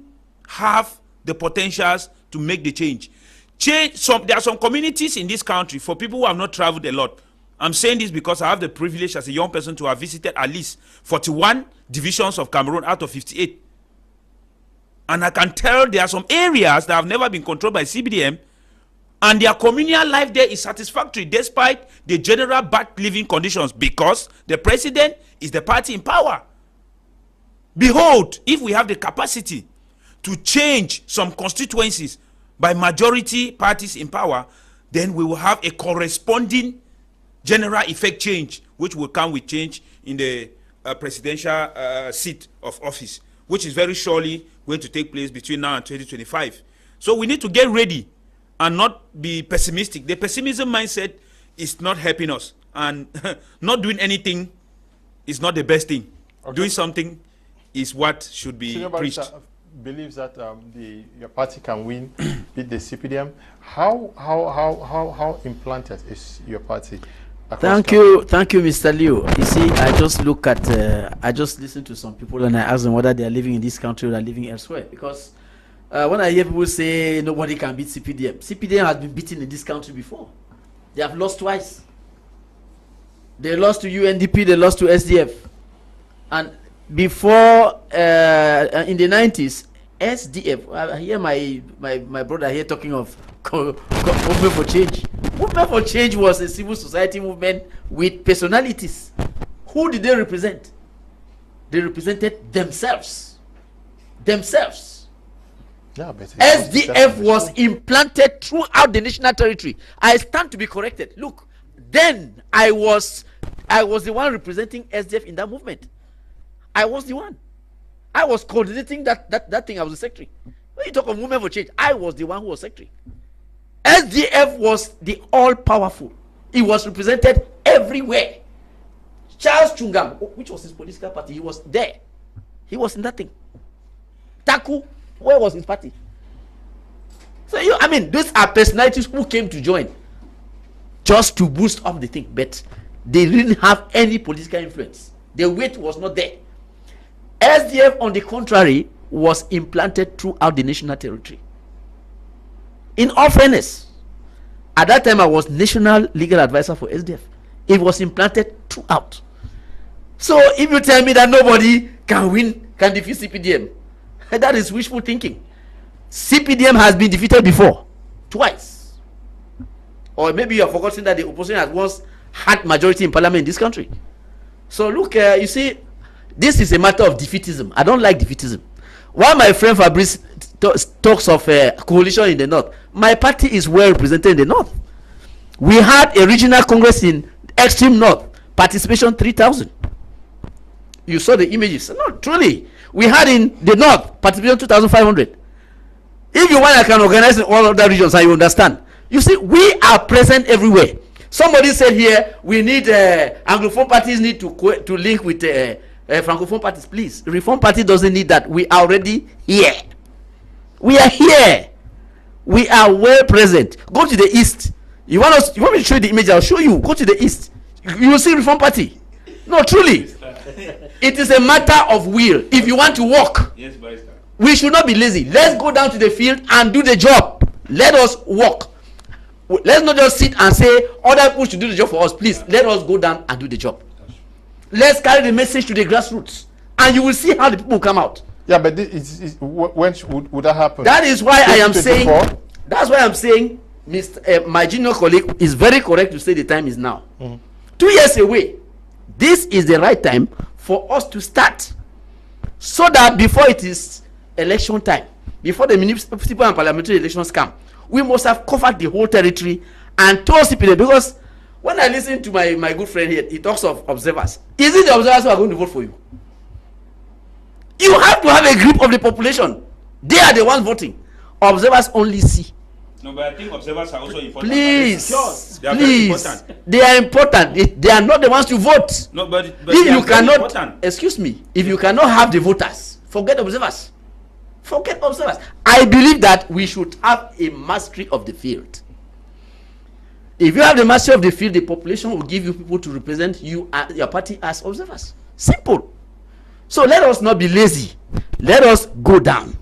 have the potentials to make the change. There are some communities in this country, for people who have not traveled a lot. I'm saying this because I have the privilege as a young person to have visited at least 41 divisions of Cameroon out of 58. And I can tell there are some areas that have never been controlled by CBDM, and their communal life there is satisfactory despite the general bad living conditions, because the president is the party in power. Behold, if we have the capacity to change some constituencies by majority parties in power, then we will have a corresponding general effect change, which will come with change in the presidential seat of office, which is very surely going to take place between now and 2025. So we need to get ready and not be pessimistic. The pessimism mindset is not helping us, and not doing anything is not the best thing. Okay. Doing something is what should be preached.
Believes that your party can win, beat the CPDM. How implanted is your party?
Thank you, Mr. Liu. You see, I just listen to some people and I ask them whether they are living in this country or they are living elsewhere. Because when I hear people say nobody can beat CPDM, CPDM has been beaten in this country before. They have lost twice. They lost to UNDP, they lost to SDF. And before, in the 90s, SDF, I hear my brother here talking of movement for change. Movement for change was a civil society movement with personalities. Who did they represent? They represented themselves. Yeah, SDF was implanted throughout the national territory. I stand to be corrected. Look, then I was the one representing SDF in that movement. I was the one. I was coordinating that thing. I was the secretary. When you talk of movement for change, I was the one who was secretary. SDF was the all-powerful. It was represented everywhere. Charles Chungam, which was his political party, he was there. He was in that thing. Taku, where was his party? So these are personalities who came to join just to boost up the thing, but they didn't have any political influence. The weight was not there. SDF, on the contrary, was implanted throughout the national territory. In all fairness, at that time I was national legal advisor for SDF. It was implanted throughout. So if you tell me that nobody can defeat CPDM, that is wishful thinking. CPDM has been defeated before, twice. Or maybe you have forgotten that the opposition has once had majority in parliament in this country. So look, you see, this is a matter of defeatism. I don't like defeatism. While my friend Fabrice talks of coalition in the north, my party is well represented in the north. We had a regional congress in extreme north, participation 3,000. You saw the images. No, truly, we had in the north participation 2,500. If you want, I can organize in all other regions and you understand. You see, we are present everywhere. Somebody said here we need Anglophone parties need to link with Francophone parties. Please, Reform Party doesn't need that. We are already here. We are here. We are well present. Go to the east. You want me to show you the image? I'll show you. Go to the east. You will see Reform Party. No, truly. It is a matter of will. If you want to work,
Yes, Barrister.
we should not be lazy. Let's go down to the field and do the job. Let us work. Let's not just sit and say other people should do the job for us. Please, let us go down and do the job. Let's carry the message to the grassroots, and you will see how the people come out.
Yeah, but when would that happen?
That is why I am saying. That's why I'm saying, my junior colleague is very correct to say the time is now. 2 years away. This is the right time for us to start, so that before it is election time, before the municipal and parliamentary elections come, we must have covered the whole territory and told people. Because when I listen to my good friend here, he talks of observers. Is it the observers who are going to vote for you? You have to have a grip of the population. They are the ones voting. Observers only see.
No, but I think observers are also important.
Please,
they are
please,
very important.
they are important. They are not the ones to vote.
No, but
If
they
you
are very
cannot,
important.
excuse me, if you cannot have the voters, forget observers. Forget observers. I believe that we should have a mastery of the field. If you have the mastery of the field, the population will give you people to represent you and your party as observers. Simple. So let us not be lazy. Let us go down.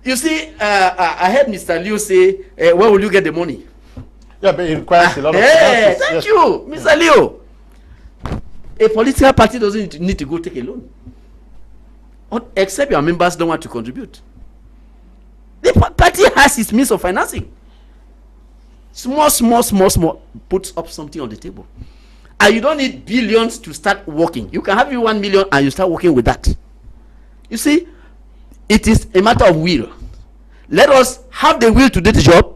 You see, I heard Mr. Liu say, where will you get the money?
Yeah, but it requires a lot of
Hey,
finances.
thank you, Mr. Liu. A political party doesn't need to go take a loan. Except your members don't want to contribute. The party has its means of financing. Small, puts up something on the table. And you don't need billions to start working. You can have you 1 million and you start working with that. You see, it is a matter of will. Let us have the will to do the job,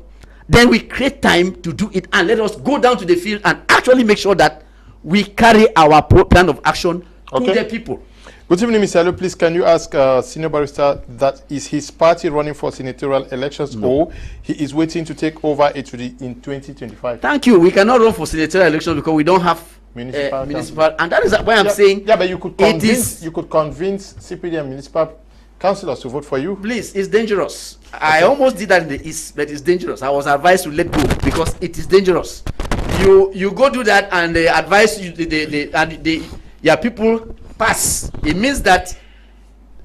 then we create time to do it, and let us go down to the field and actually make sure that we carry our plan of action to the people.
Good evening, Mr. Alo. Please, can you ask Senior Barrister that is his party running for senatorial elections, or he is waiting to take over it in 2025?
Thank you. We cannot run for senatorial elections because we don't have
municipal,
and that is why I'm saying.
Yeah, but you could convince CPD and municipal councillors to vote for you.
Please, it's dangerous. I almost did that in the East, but it's dangerous. I was advised to let go because it is dangerous. You go do that and they advise you, your people pass. It means that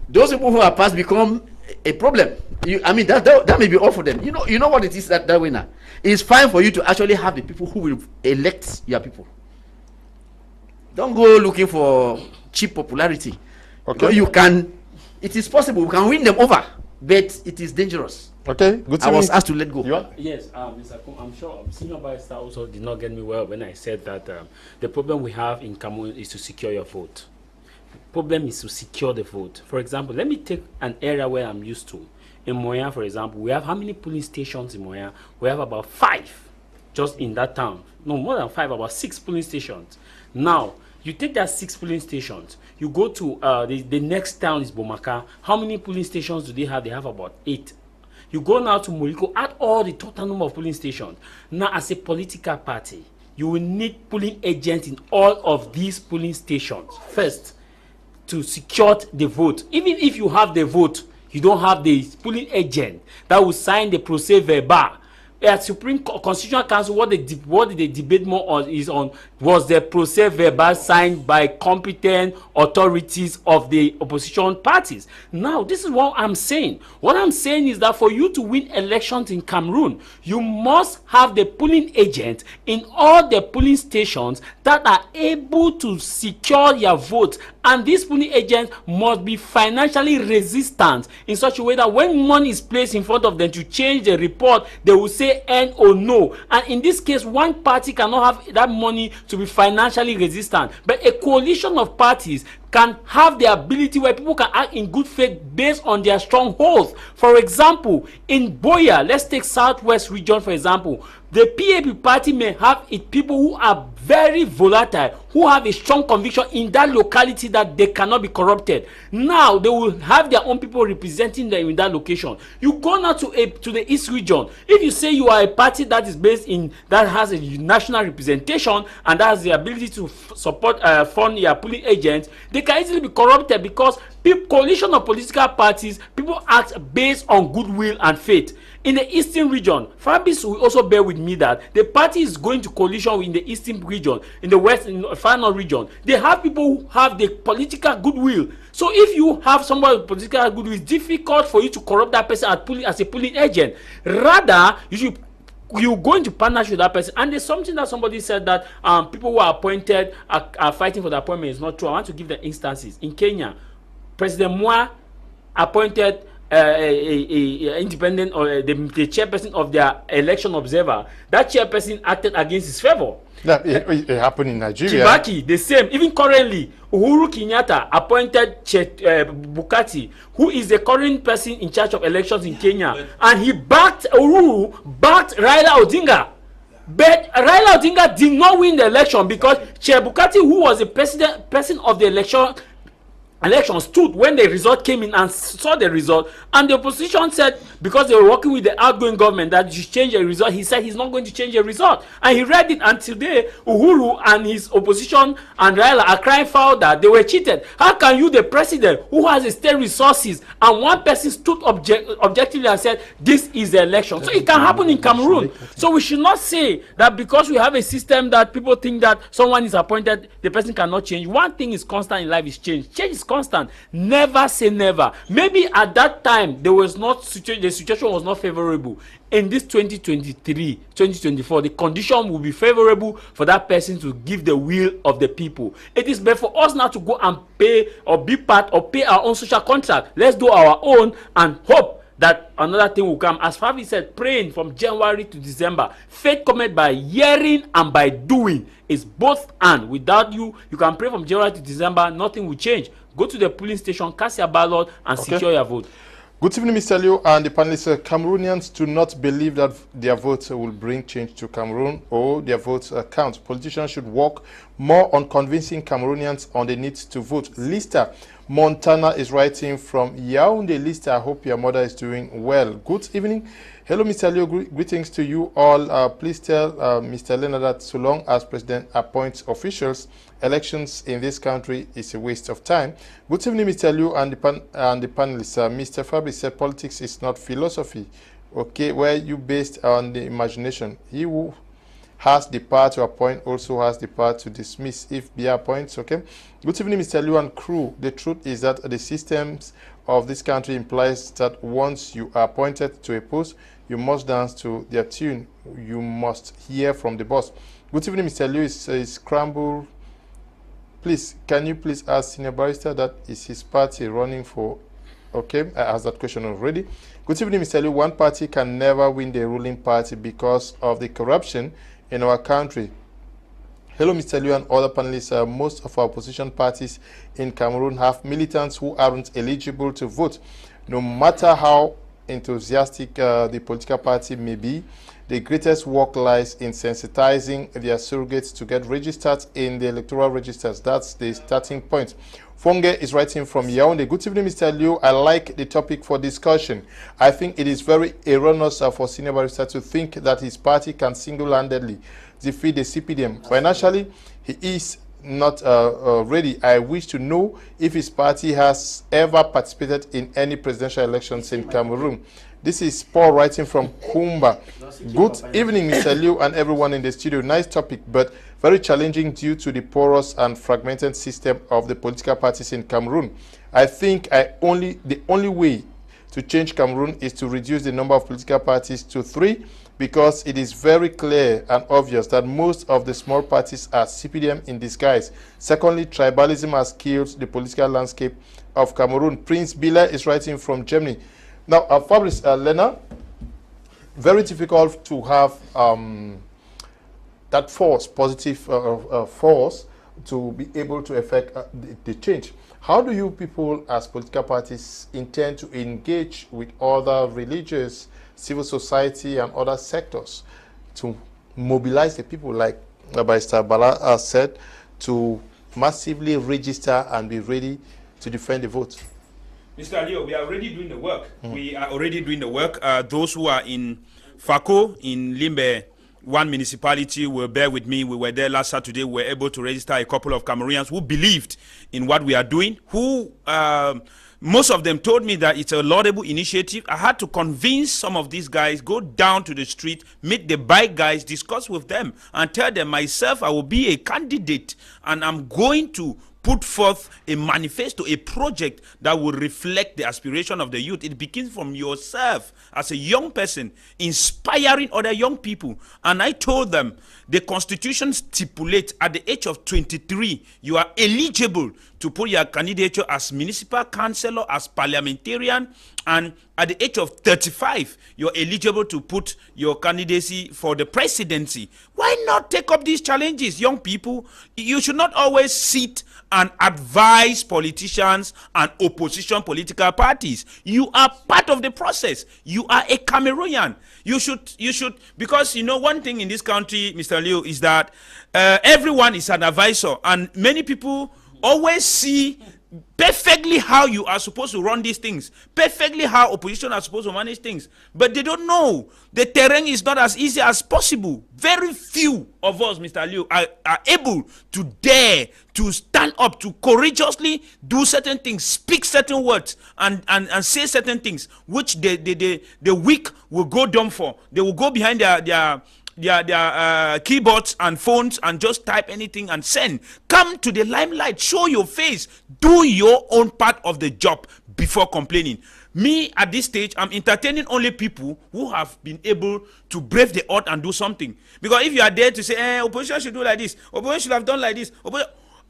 those people who are passed become a problem. I mean that may be all for them. You know what it is that way now. It's fine for you to actually have the people who will elect your people. Don't go looking for cheap popularity. Okay. You can. It is possible. We can win them over, but it is dangerous.
Okay, good.
I was asked to let go.
Yes, Mr. Kum, I'm sure Senior Barrister also did not get me well when I said that the problem we have in Cameroon is to secure your vote. The problem is to secure the vote. For example, let me take an area where I'm used to. In Moya, for example, we have how many polling stations in Moya? We have about 5 just in that town. No, more than 5, about 6 polling stations. Now, you take that 6 polling stations, you go to the next town is Bomaka. How many polling stations do they have? They have about 8. You go now to Moriko, add all the total number of polling stations. Now, as a political party, you will need polling agents in all of these polling stations first to secure the vote. Even if you have the vote, you don't have the polling agent that will sign the procès verbal. At Supreme Constitutional Council, what did they debate more on was the procès verbal signed by competent authorities of the opposition parties. Now, this is what I'm saying. What I'm saying is that for you to win elections in Cameroon, you must have the polling agent in all the polling stations that are able to secure your vote. And these polling agents must be financially resistant in such a way that when money is placed in front of them to change the report, they will say N or no. And in this case, one party cannot have that money to be financially resistant. But a coalition of parties can have the ability where people can act in good faith based on their strongholds. For example, in Boya, let's take Southwest region for example, the PAP party may have its people who are very volatile, who have a strong conviction in that locality that they cannot be corrupted. Now they will have their own people representing them in that location. You go now to the East region. If you say you are a party that is based in, that has a national representation and that has the ability to support fund your polling agents, they can easily be corrupted because coalition of political parties, people act based on goodwill and faith. in the eastern region. Fabrice will also bear with me that the party is going to coalition in the eastern region, in the west, in the far north region. They have people who have the political goodwill. So if you have somebody with political goodwill, it's difficult for you to corrupt that person as a polling agent. Rather, you go into partnership with that person. And there's something that somebody said that people who are appointed are fighting for the appointment. Is not true. I want to give the instances. In Kenya, President Moi appointed a independent or the chairperson of their election observer. That chairperson acted against his favor.
Yeah, it happened in Nigeria.
Kibaki, the same. Even currently, Uhuru Kenyatta appointed Bukati, who is the current person in charge of elections in Kenya, and he backed Raila Odinga. But Raila Odinga did not win the election because Chair Bukati, who was the person of the election stood when the result came in and saw the result, and the opposition said, because they were working with the outgoing government, that you change the result. He said he's not going to change the result, and he read it. And today Uhuru and his opposition and Raila are crying foul that they were cheated. How can you, the president who has the state resources, and one person stood objectively and said this is the election? So it can happen in Cameroon. So we should not say that because we have a system that people think that someone is appointed, the person cannot change. One thing is constant in life is change. Change is constant. Never say never. Maybe at that time the situation was not favorable. In this 2023, 2024, the condition will be favorable for that person to give the will of the people. It is better for us now to go and pay or be part or pay our own social contract. Let's do our own and hope that another thing will come. As Fabi said, praying from January to December. Faith cometh by hearing and by doing. It's both and. Without you can pray from January to December, nothing will change. Go to the polling station, cast your ballot, and secure your vote.
Good evening, Mr. Leo and the panelists. Cameroonians do not believe that their votes will bring change to Cameroon or their votes count. Politicians should work more on convincing Cameroonians on the need to vote. Lista Montana is writing from Yaoundé. Lista, I hope your mother is doing well. Good evening. Hello, Mr. Leo. Greetings to you all. Please tell Mr. Leonard that so long as President appoints officials, elections in this country is a waste of time. Good evening, Mr. Leo and the panelists. Mr. Fabrice said politics is not philosophy. Okay, where you based on the imagination. He who has the power to appoint also has the power to dismiss if be appoints. Okay. Good evening, Mr. Leo and crew. The truth is that the systems of this country implies that once you are appointed to a post, you must dance to their tune. You must hear from the boss. Good evening, Mr. Lewis. Scramble. Please, can you please ask Senior Barrister that is his party running for? Okay, I asked that question already. Good evening, Mr. Lewis. One party can never win the ruling party because of the corruption in our country. Hello, Mr. Liu and other panelists. Most of our opposition parties in Cameroon have militants who aren't eligible to vote. No matter how enthusiastic the political party may be, the greatest work lies in sensitizing their surrogates to get registered in the electoral registers. That's the starting point. Fonge is writing from Yaoundé. Good evening, Mr. Liu. I like the topic for discussion. I think it is very erroneous for Senior Barrister to think that his party can single-handedly defeat the CPDM. Financially, he is not ready. I wish to know if his party has ever participated in any presidential elections in Cameroon. This is Paul writing from Kumba. Good evening, Mr. Liu and everyone in the studio. Nice topic, but very challenging due to the porous and fragmented system of the political parties in Cameroon. I think the only way to change Cameroon is to reduce the number of political parties to 3, because it is very clear and obvious that most of the small parties are CPDM in disguise. Secondly, tribalism has killed the political landscape of Cameroon. Prince Bila is writing from Germany. Now, Fabrice Lena, very difficult to have that force, positive force, to be able to affect the change. How do you people as political parties intend to engage with other religious, civil society and other sectors to mobilize the people, like Agbor Balla said, to massively register and be ready to defend the vote?
Mr. Leo, we are already doing the work. We are already doing the work. Those who are in Fako, in Limbe, one municipality, will bear with me. We were there last Saturday. We were able to register a couple of Cameroonians who believed in what we are doing, who most of them told me that it's a laudable initiative. I had to convince some of these guys, go down to the street, meet the bike guys, discuss with them, and tell them myself I will be a candidate, and I'm going to put forth a manifesto, a project that will reflect the aspiration of the youth. It begins from yourself as a young person, inspiring other young people. And I told them, the Constitution stipulates at the age of 23, you are eligible to put your candidature as municipal councillor, as parliamentarian, and at the age of 35, you're eligible to put your candidacy for the presidency. Why not take up these challenges, young people? You should not always sit and advise politicians and opposition political parties. You are part of the process. You are a Cameroonian. You should, because one thing in this country, Mr. Leo, is that everyone is an advisor, and many people always see perfectly how you are supposed to run these things, perfectly how opposition are supposed to manage things, but they don't know the terrain is not as easy as possible. Very few of us, Mr. Leo, are able to dare to stand up, to courageously do certain things, speak certain words, and say certain things, which the weak will go dumb for. They will go behind their keyboards and phones and just type anything and send. Come to the limelight, show your face, do your own part of the job before complaining. Me, at this stage, I'm entertaining only people who have been able to brave the odds and do something. Because if you are there to say, opposition should do like this, opposition should have done like this,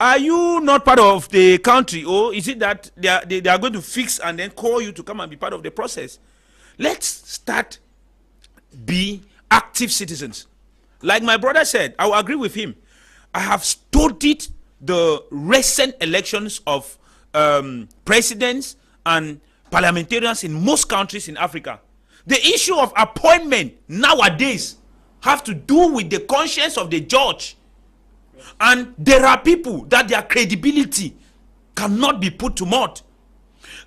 are you not part of the country, or is it that they are going to fix and then call you to come and be part of the process? Let's start be active citizens. Like my brother said, I will agree with him. I have studied the recent elections of presidents and parliamentarians in most countries in Africa. The issue of appointment nowadays have to do with the conscience of the judge. And there are people that their credibility cannot be put to mud.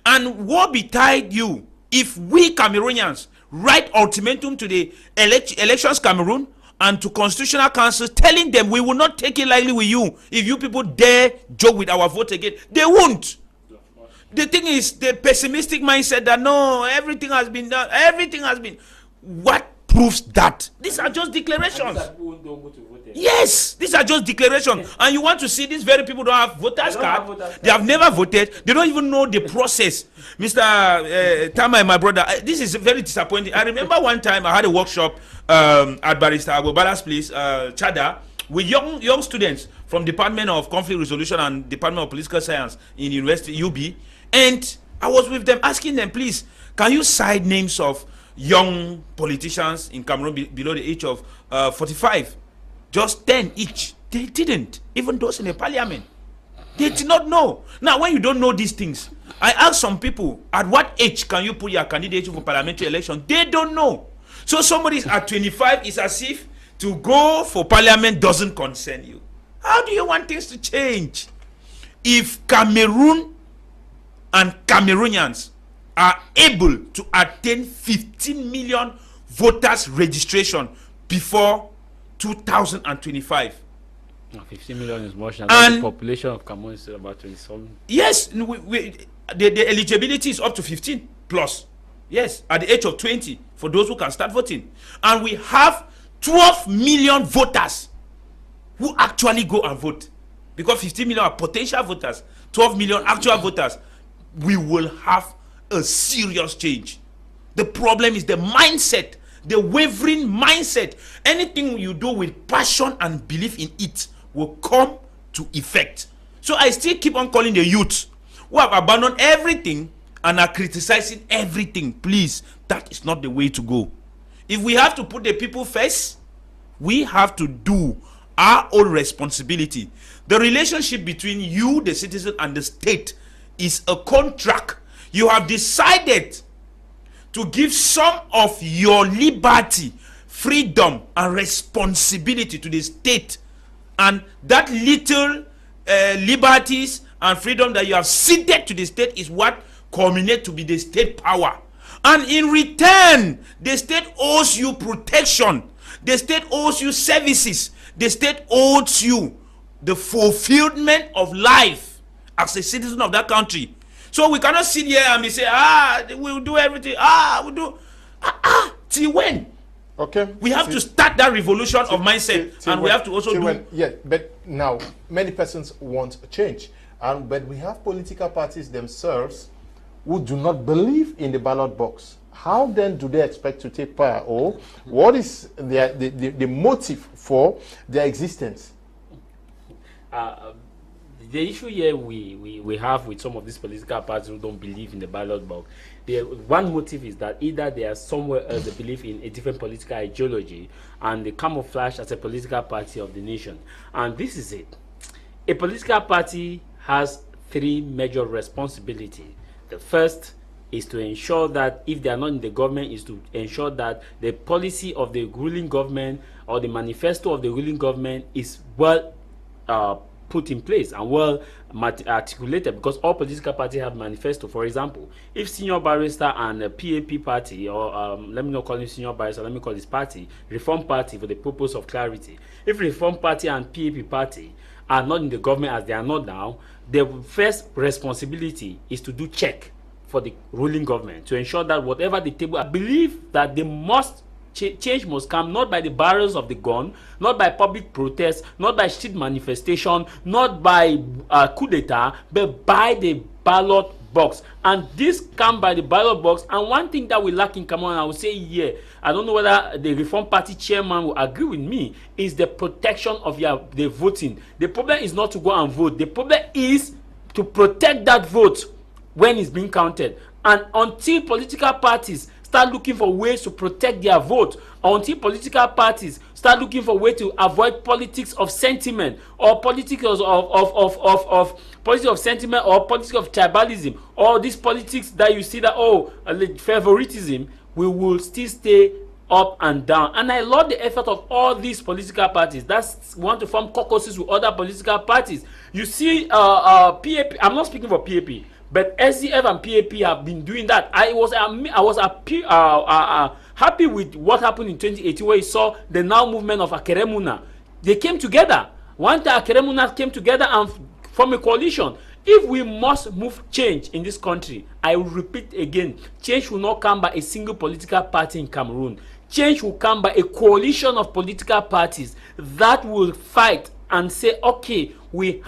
And woe betide you if we Cameroonians write ultimatum to the Elections Cameroon and to Constitutional Council telling them we will not take it lightly with you if you people dare joke with our vote again. They won't. The thing is, the pessimistic mindset that no, everything has been done, everything has been. What proves that? These are just declarations. Yes, these are just declarations. And you want to see these very people don't have voters card. They have never voted. They don't even know the process. Mr. Tama, my brother, this is very disappointing. I remember one time I had a workshop at Barrister Agbor Balla's place, Chada, with young students from Department of Conflict Resolution and Department of Political Science in University UB. And I was with them asking them, please, can you cite names of young politicians in Cameroon below the age of 45? Just 10 each. They didn't. Even those in the parliament. They did not know. Now, when you don't know these things, I asked some people, at what age can you put your candidature for parliamentary election? They don't know. So somebody at 25 is as if to go for parliament doesn't concern you. How do you want things to change? If Cameroon and Cameroonians are able to attain 15 million voters registration before 2025.
15 million is much, and the population of Cameroon is about 27.
Yes, the eligibility is up to 15 plus. Yes, at the age of 20 for those who can start voting. And we have 12 million voters who actually go and vote. Because 15 million are potential voters, 12 million actual voters. We will have a serious change. The problem is the mindset, the wavering mindset. Anything you do with passion and belief in it will come to effect. So I still keep on calling the youth who have abandoned everything and are criticizing everything. Please, that is not the way to go. If we have to put the people first, we have to do our own responsibility. The relationship between you, the citizen, and the state is a contract. You have decided to give some of your liberty, freedom, and responsibility to the state. And that little liberties and freedom that you have ceded to the state is what culminates to be the state power. And in return, the state owes you protection. The state owes you services. The state owes you the fulfillment of life as a citizen of that country. So we cannot sit here and say, we'll do everything. We'll do. Till when?
Okay.
We have to start that revolution of mindset, and we have to also do.
Yeah, but now many persons want change, but we have political parties themselves who do not believe in the ballot box. How then do they expect to take power? Or what is the motive for their existence?
The issue here we have with some of these political parties who don't believe in the ballot box, one motive is that either they are somewhere else, they believe in a different political ideology, and they camouflage as a political party of the nation. And this is it. A political party has three major responsibilities. The first is to ensure that if they are not in the government, is to ensure that the policy of the ruling government or the manifesto of the ruling government is well put in place and well articulated, because all political parties have manifesto. For example, if Snr Barrister and a PAP party, or let me not call it Snr Barrister, let me call this party Reform Party for the purpose of clarity. If Reform Party and PAP party are not in the government as they are not now, their first responsibility is to do check for the ruling government to ensure that whatever the table, I believe that they must change must come not by the barrels of the gun, not by public protest, not by street manifestation, not by coup d'etat, but by the ballot box. And this come by the ballot box. And one thing that we lack in Cameroon, I will say here, I don't know whether the Reform Party chairman will agree with me, is the protection of the voting. The problem is not to go and vote. The problem is to protect that vote when it's being counted. And until political parties start looking for ways to protect their vote, until political parties start looking for ways to avoid politics of sentiment, or politics of politics of sentiment, or politics of tribalism, or this politics that you see that favoritism, we will still stay up and down. And I love the effort of all these political parties that want to form caucuses with other political parties. You see, PAP. I'm not speaking for PAP. But SDF and PAP have been doing that. I was happy with what happened in 2018, where you saw the now movement of Akeremuna. They came together. One time Akeremuna came together and formed a coalition. If we must move change in this country, I will repeat again, change will not come by a single political party in Cameroon. Change will come by a coalition of political parties that will fight and say, okay, we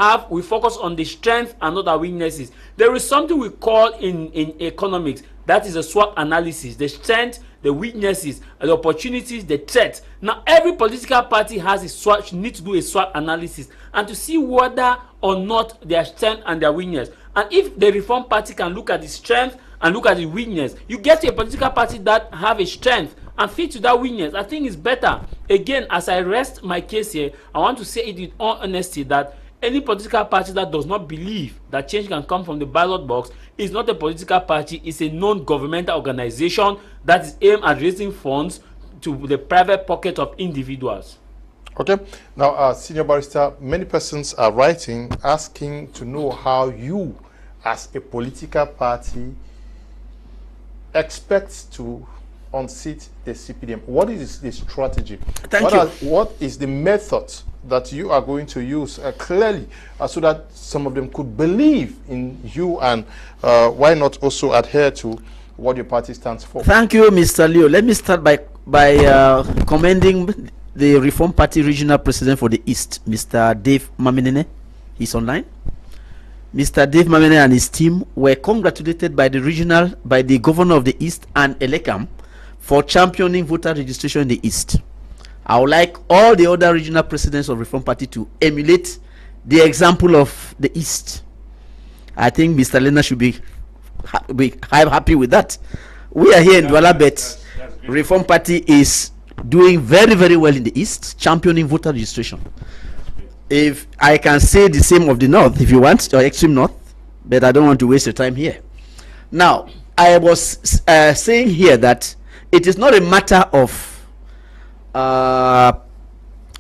focus on the strength and not our weaknesses. There is something we call in economics, that is a SWOT analysis: the strength, the weaknesses, the opportunities, the threats. Now every political party has a SWOT, needs to do a SWOT analysis and to see whether or not their strength and their weakness. And if the Reform Party can look at the strength and look at the weakness, you get a political party that have a strength and fit to that weakness. I think it's better. Again, as I rest my case here, I want to say it with all honesty that any political party that does not believe that change can come from the ballot box is not a political party. It's a non-governmental organization that is aimed at raising funds to the private pocket of individuals.
Okay. Now, Senior Barrister, many persons are writing, asking to know how you, as a political party, expect to unseat the CPDM. What is the strategy? What is the method that you are going to use clearly so that some of them could believe in you, and why not also adhere to what your party stands for?
Thank you, Mr. Leo. Let me start by commending the Reform Party Regional President for the East, Mr. Dave Mamenene. He's online. Mr. Dave Mamenene and his team were congratulated by the Governor of the East and Elekam for championing voter registration in the East. I would like all the other regional presidents of Reform Party to emulate the example of the East. I think Mr. Lena should be happy with that. We are here in Douala, but Reform Party is doing very, very well in the East, championing voter registration. If I can say the same of the North, if you want, or extreme North, but I don't want to waste your time here. Now, I was saying here that it is not a matter of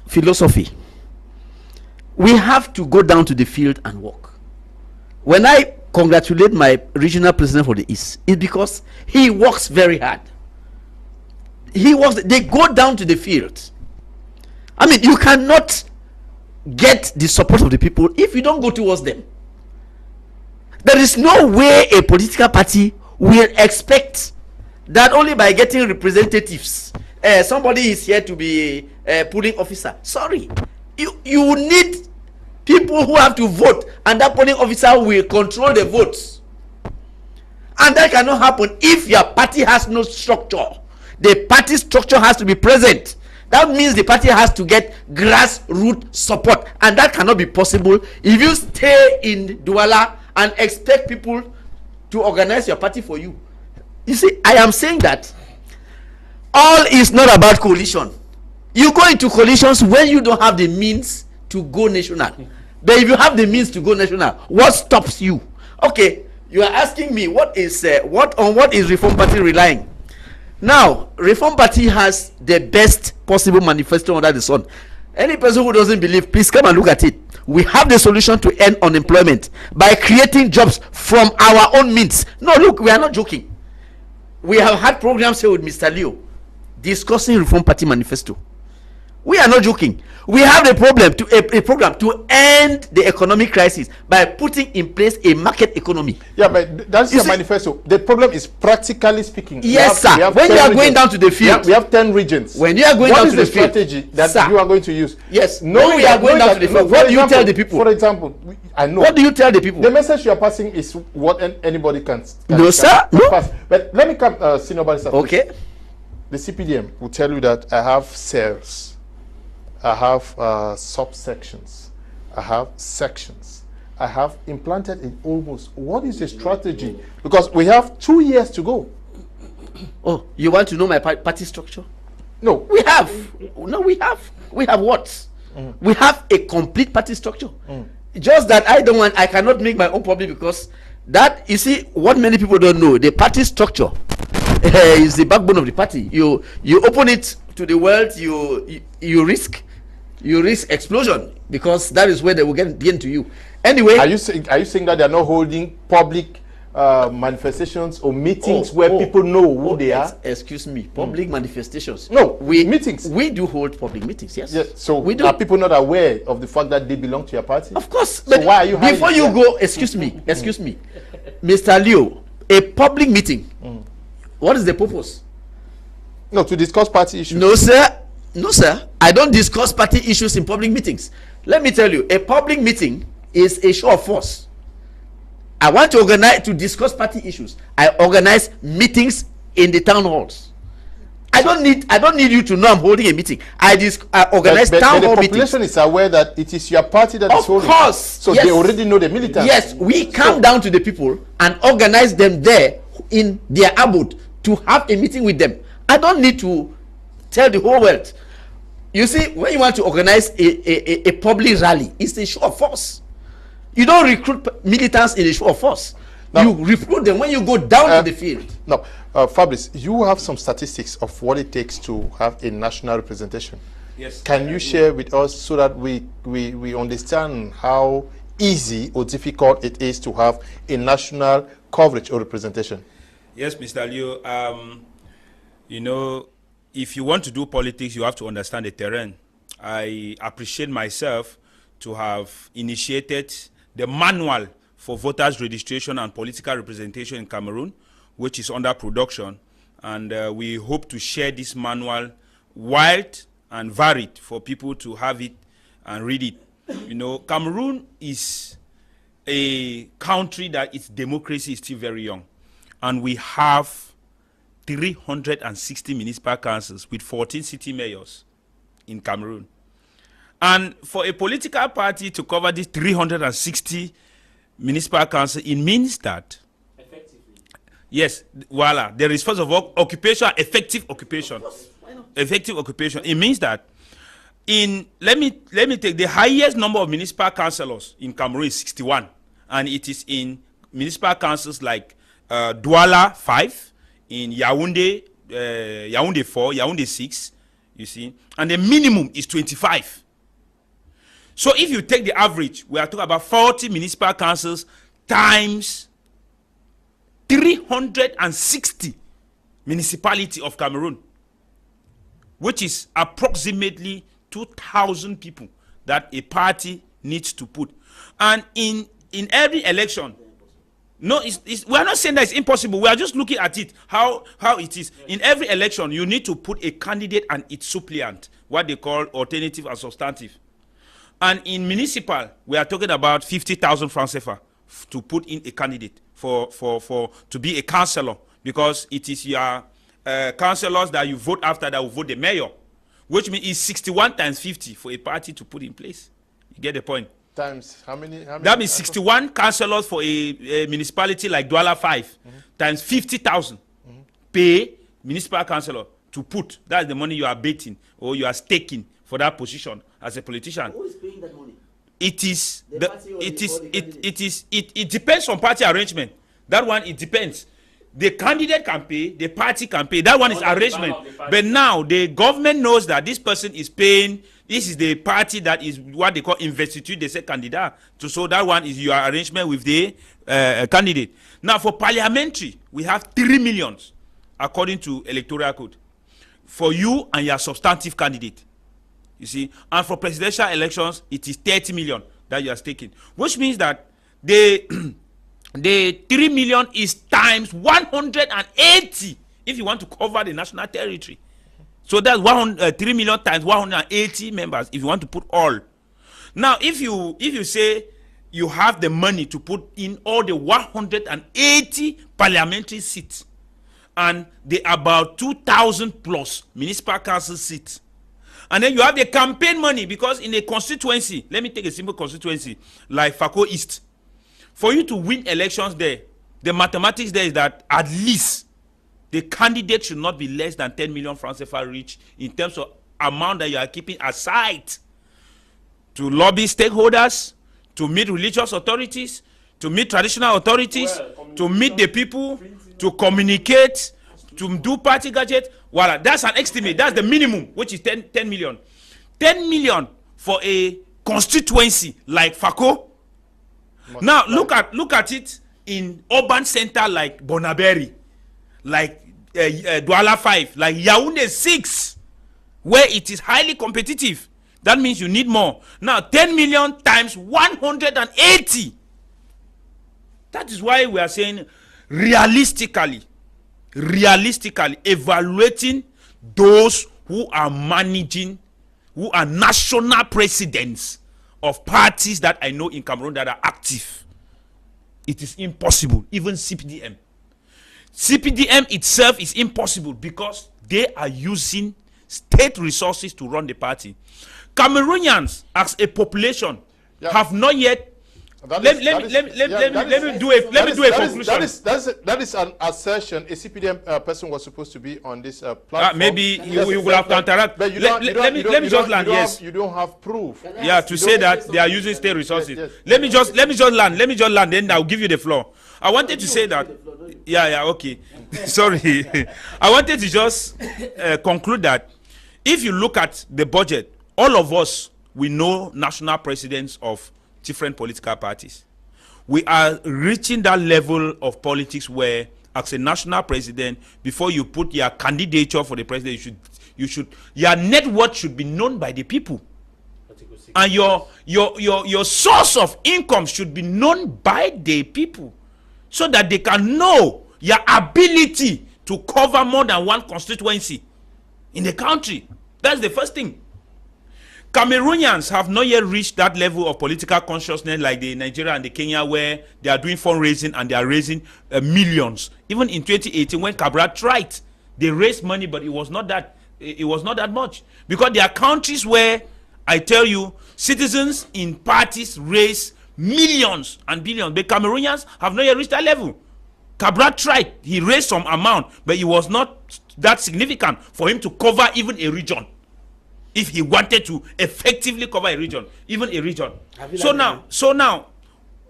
philosophy. We have to go down to the field and work. When I congratulate my regional president for the East, it's because he works very hard. They go down to the field. I mean, you cannot get the support of the people if you don't go towards them. There is no way a political party will expect that only by getting representatives, somebody is here to be a polling officer. Sorry, you need people who have to vote, and that polling officer will control the votes. And that cannot happen if your party has no structure. The party structure has to be present. That means the party has to get grassroots support, and that cannot be possible if you stay in Douala and expect people to organize your party for you. You see, I am saying that all is not about coalition. You go into coalitions when you don't have the means to go national. But if you have the means to go national, what stops you? Okay, you are asking me what is Reform Party relying? Now, Reform Party has the best possible manifesto under the sun. Any person who doesn't believe, please come and look at it. We have the solution to end unemployment by creating jobs from our own means. No, look, we are not joking. We have had programs here with Mr. Leo discussing Reform Party manifesto. We are not joking. We have a program to end the economic crisis by putting in place a market economy.
Yeah, but that's your manifesto. The problem is, practically speaking,
yes, sir. When you are going down to the field,
we have 10 regions.
When you are going down to the field,
what is the strategy that you are going to use?
Yes. No, we are going down to the field. What do you tell the people?
For example, I know.
What do you tell the people?
The message you are passing is what anybody can
no, sir. No.
Pass. But let me come, Snr Bar.
Okay.
The CPDM will tell you that I have cells. I have subsections, I have sections, I have implanted in almost. What is the strategy? Because we have 2 years to go.
Oh, you want to know my party structure?
No.
We have. No, we have. We have what? We have a complete party structure. Just that I cannot make my own public, because that, you see, what many people don't know, the party structure is the backbone of the party. You open it to the world, you risk explosion, because that is where they will get into you. Anyway,
are you saying that they are not holding public manifestations or meetings where people know who they are?
Excuse me, public manifestations?
No, meetings.
We do hold public meetings. Yes.
Yes. So
we do.
Are people not aware of the fact that they belong to your party?
Of course.
So
but
why are you hiding?
Before you go, excuse me, Mr. Leo, a public meeting. What is the purpose?
No, to discuss party issues.
No, sir. No, sir. I don't discuss party issues in public meetings. Let me tell you, a public meeting is a show of force. I want to discuss party issues. I organize meetings in the town halls. I don't need you to know I'm holding a meeting. I organize town hall meetings.
The population is aware that it is your party that is holding.
Of course.
So yes. They already know the militants.
Yes, we come down to the people and organize them there in their abode to have a meeting with them. I don't need to tell the whole world. You see, when you want to organize a public rally, it's a show of force. You don't recruit militants in a show of force. Now, you recruit them when you go down to the field.
Now, Fabrice, you have some statistics of what it takes to have a national representation.
Yes.
Can you share with us so that we understand how easy or difficult it is to have a national coverage or representation?
Yes, Mr. Leo. You know, if you want to do politics, you have to understand the terrain. I appreciate myself to have initiated the manual for voters registration and political representation in Cameroon, which is under production. And we hope to share this manual wide and varied for people to have it and read it. You know, Cameroon is a country that its democracy is still very young. And we have 360 municipal councils with 14 city mayors in Cameroon. And for a political party to cover these 360 municipal councils, it means that yes, voila, there is first of all occupation, effective occupation. Effective occupation. It means that let me take the highest number of municipal councillors in Cameroon is 61, and it is in municipal councils like Douala 5, in Yaoundé 4, Yaoundé 6, you see, and the minimum is 25. So if you take the average, we are talking about 40 municipal councils times 360 municipality of Cameroon, which is approximately 2,000 people that a party needs to put. And in every election, No, we are not saying that it's impossible. We are just looking at it, how it is. In every election, you need to put a candidate and its suppleant, what they call alternative and substantive. And in municipal, we are talking about 50,000 francs CFA to put in a candidate to be a councillor, because it is your councillors that you vote after that will vote the mayor, which means it's 61 times 50 for a party to put in place. You get the point?
Times how many
that means 61 councillors for a municipality like Douala 5 times 50,000 pay municipal councillor to put. That's the money you are betting or you are staking for that position as a politician.
Who is paying that money?
It depends on party arrangement. That one, it depends. The candidate can pay, the party can pay. That one is arrangement. But now the government knows that this person is paying. This is the party that is what they call investiture. They say candidate. So that one is your arrangement with the candidate. Now for parliamentary, we have 3 million according to electoral code for you and your substantive candidate. You see, and for presidential elections, it is 30 million that you are staking, which means that the 3 million is times 180 if you want to cover the national territory. So that's 3 million times 180 members if you want to put all. Now, if you say you have the money to put in all the 180 parliamentary seats and the about 2,000 plus municipal council seats, and then you have the campaign money, because in a constituency, let me take a simple constituency like Fako East, for you to win elections there, the mathematics there is that at least the candidate should not be less than 10 million francs CFA rich in terms of amount that you are keeping aside to lobby stakeholders, to meet religious authorities, to meet traditional authorities, to meet the people, to communicate, to do party gadget. Voila, that's an estimate. That's the minimum, which is 10 million. 10 million for a constituency like Fako. Now look at it in urban center like Bonaberi, like Douala 5, like Yaoundé 6, where it is highly competitive. That means you need more. Now 10 million times 180. That is why we are saying realistically evaluating those who are managing, who are national presidents of parties that I know in Cameroon that are active. It is impossible. Even CPDM itself is impossible because they are using state resources to run the party. Cameroonians as a population have not yet. Let me do a conclusion.
That is an assertion. A CPDM person was supposed to be on this platform.
Maybe we will have to interact. Let me just land. Yes,
you don't have proof.
Yeah, to say that they are using state resources. Yes. Let me just land. Then I'll give you the floor. I wanted to say that. Yeah. Okay. Sorry. I wanted to just conclude that if you look at the budget, all of us, we know national presidents of different political parties. We are reaching that level of politics where, as a national president, before you put your candidature for the president, your net worth should be known by the people, and your source of income should be known by the people, so that they can know your ability to cover more than one constituency in the country. That's the first thing. Cameroonians have not yet reached that level of political consciousness like the Nigeria and the Kenya, where they are doing fundraising and they are raising millions. Even in 2018, when Cabral tried, they raised money, but it was not that much, because there are countries where I tell you citizens in parties raise millions and billions, but Cameroonians have not yet reached that level. Cabral tried, he raised some amount, but it was not that significant for him to cover even a region. If he wanted to effectively cover a region, even a region. So now,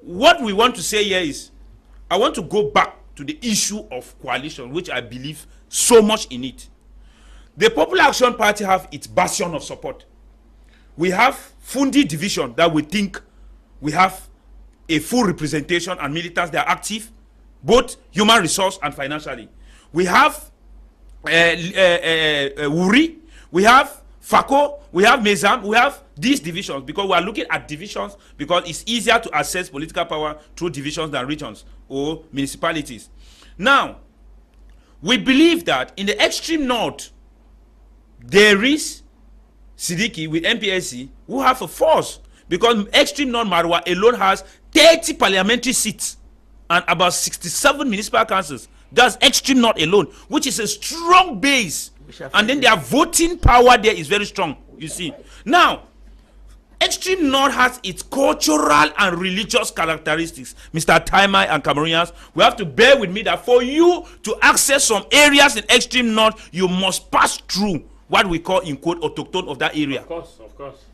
what we want to say here is, I want to go back to the issue of coalition, which I believe so much in it. The Popular Action Party have its bastion of support. We have Fundi division that we think we have a full representation and militants that are active, both human resource and financially. We have Wuri, we have FACO, we have MESAM, we have these divisions, because we are looking at divisions because it's easier to access political power through divisions than regions or municipalities. Now, we believe that in the extreme north, there is Siddiqui with MPSC who have a force, because extreme north Marwa alone has 30 parliamentary seats and about 67 municipal councils. That's extreme north alone, which is a strong base. And then their voting power there is very strong, you see. Now, extreme north has its cultural and religious characteristics. Mr. Taimai and Cameroonians, we have to bear with me that for you to access some areas in extreme north, you must pass through what we call, in quote, autochtone of that area.
Of course.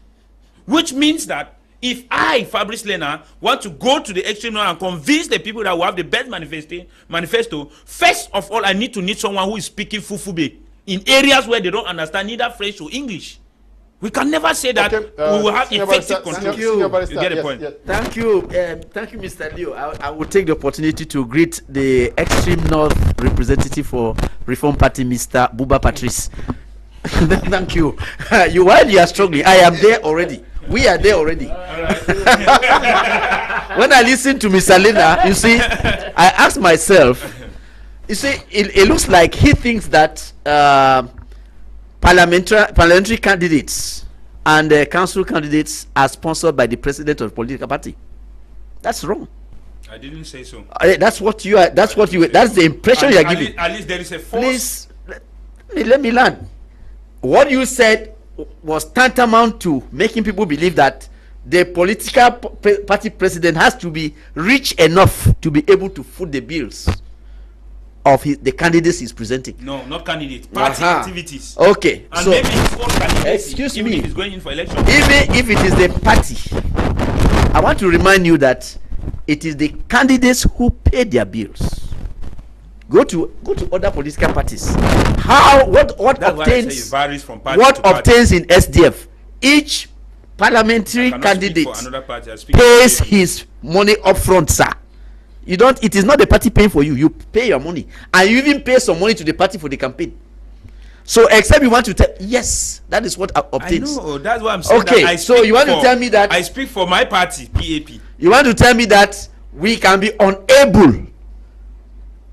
Which means that if I, Fabrice Lena, want to go to the extreme north and convince the people that will have the best manifesto, first of all, I need someone who is speaking Fufube in areas where they don't understand neither French or English. We can never say that we will have effective control.
Thank you.
You get the point.
Yes. Thank you, Mr. Leo. I will take the opportunity to greet the extreme north representative for Reform Party, Mr. Buba Patrice. Thank you. While you are struggling, I am there already. We are there already. When I listen to Mr. Lena, you see, I ask myself, you see, it looks like he thinks that parliamentary candidates and council candidates are sponsored by the president of the political party. That's wrong.
I didn't say so.
That's what you are. That's the impression you are giving.
At least there is a force.
Please let me learn. What you said was tantamount to making people believe that the political party president has to be rich enough to be able to foot the bills of the candidates he's presenting.
No, not candidates. Party activities.
Okay.
And
so
maybe his own candidates.
Excuse
even
me.
if he's going in for election.
Even if it is the party, I want to remind you that it is the candidates who pay their bills. Go to other political parties. What obtains in SDF? Each parliamentary candidate pays his money upfront, sir. You don't. It is not the party paying for you. You pay your money, and you even pay some money to the party for the campaign. So, except you want to tell, yes, that is what obtains.
I know. That's what I'm saying.
Okay. So you want to tell me that
I speak for my party, PAP.
You want to tell me that we can be unable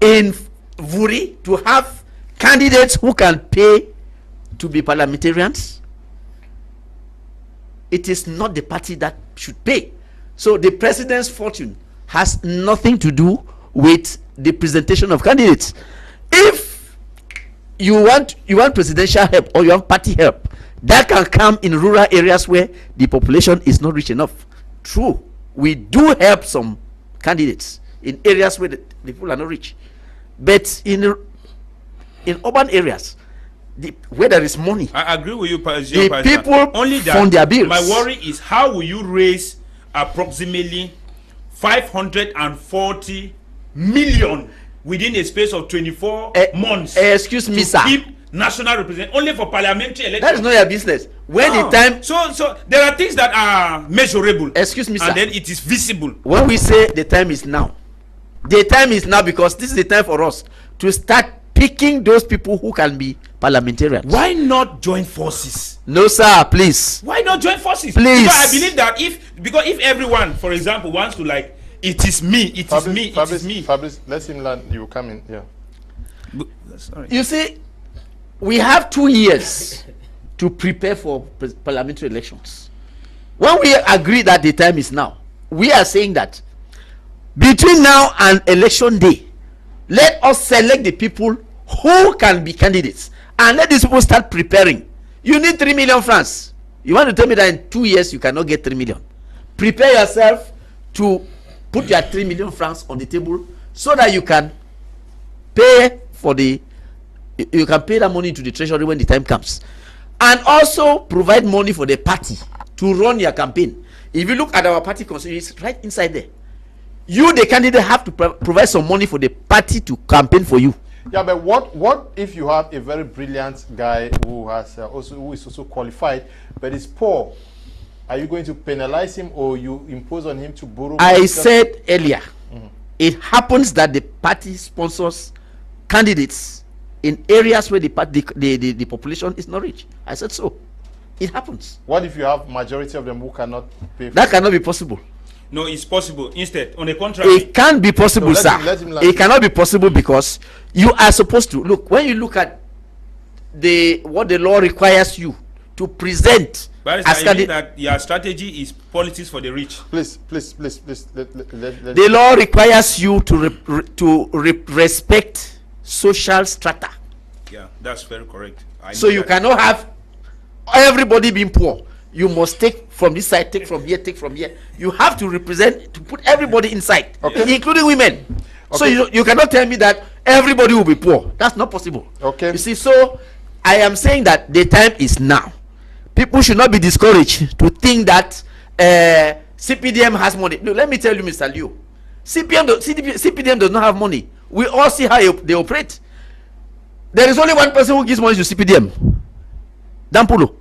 in Vuri to have candidates who can pay to be parliamentarians? It is not the party that should pay. So the president's fortune has nothing to do with the presentation of candidates. If you want presidential help or you want party help, that can come in rural areas where the population is not rich enough. True, we do help some candidates in areas where the people are not rich. But in urban areas, where there is money,
I agree with you,
the people
only that
fund their bills.
My worry is how will you raise approximately 540 million within a space of 24 months?
Excuse me, sir.
Keep national representation only for parliamentary elections.
That is not your business. When the time,
so there are things that are measurable.
Excuse me, sir.
And then it is visible.
When we say the time is now, the time is now because this is the time for us to start picking those people who can be parliamentarians.
Why not join forces?
No, sir, please.
Why not join forces?
Please.
Because I believe that if everyone, for example, wants to like, it is me, it is me.
Fabrice, let him learn. You come in, yeah.
Sorry.
You see, we have 2 years to prepare for parliamentary elections. When we agree that the time is now, we are saying that between now and election day, let us select the people who can be candidates and let these people start preparing. You need 3 million francs. You want to tell me that in 2 years you cannot get 3 million? Prepare yourself to put your 3 million francs on the table so that you can pay for you can pay that money to the treasury when the time comes, and also provide money for the party to run your campaign. If you look at our party constitution, it's right inside there. You, the candidate, have to provide some money for the party to campaign for you.
Yeah, but what if you have a very brilliant guy who has who is also qualified but is poor? Are you going to penalize him or you impose on him to borrow?
I said earlier, it happens that the party sponsors candidates in areas where the population is not rich. I said so. It happens.
What if you have majority of them who cannot pay?
That cannot be possible.
No, it's possible. Instead, on the contrary,
it can't be possible,
no,
sir. It cannot be possible because you are supposed to look. When you look at what the law requires you to present,
as that your strategy is politics for the rich.
Please.
The law requires you to respect social strata.
Yeah, that's very correct.
So you cannot have everybody being poor. You must take from this side, take from here, take from here. You have to represent, to put everybody inside, okay, including women. Okay. So you cannot tell me that everybody will be poor. That's not possible.
Okay.
You see, so I am saying that the time is now. People should not be discouraged to think that CPDM has money. Look, let me tell you, Mr. Liu, CPDM does not have money. We all see how they operate. There is only one person who gives money to CPDM. Dampulo.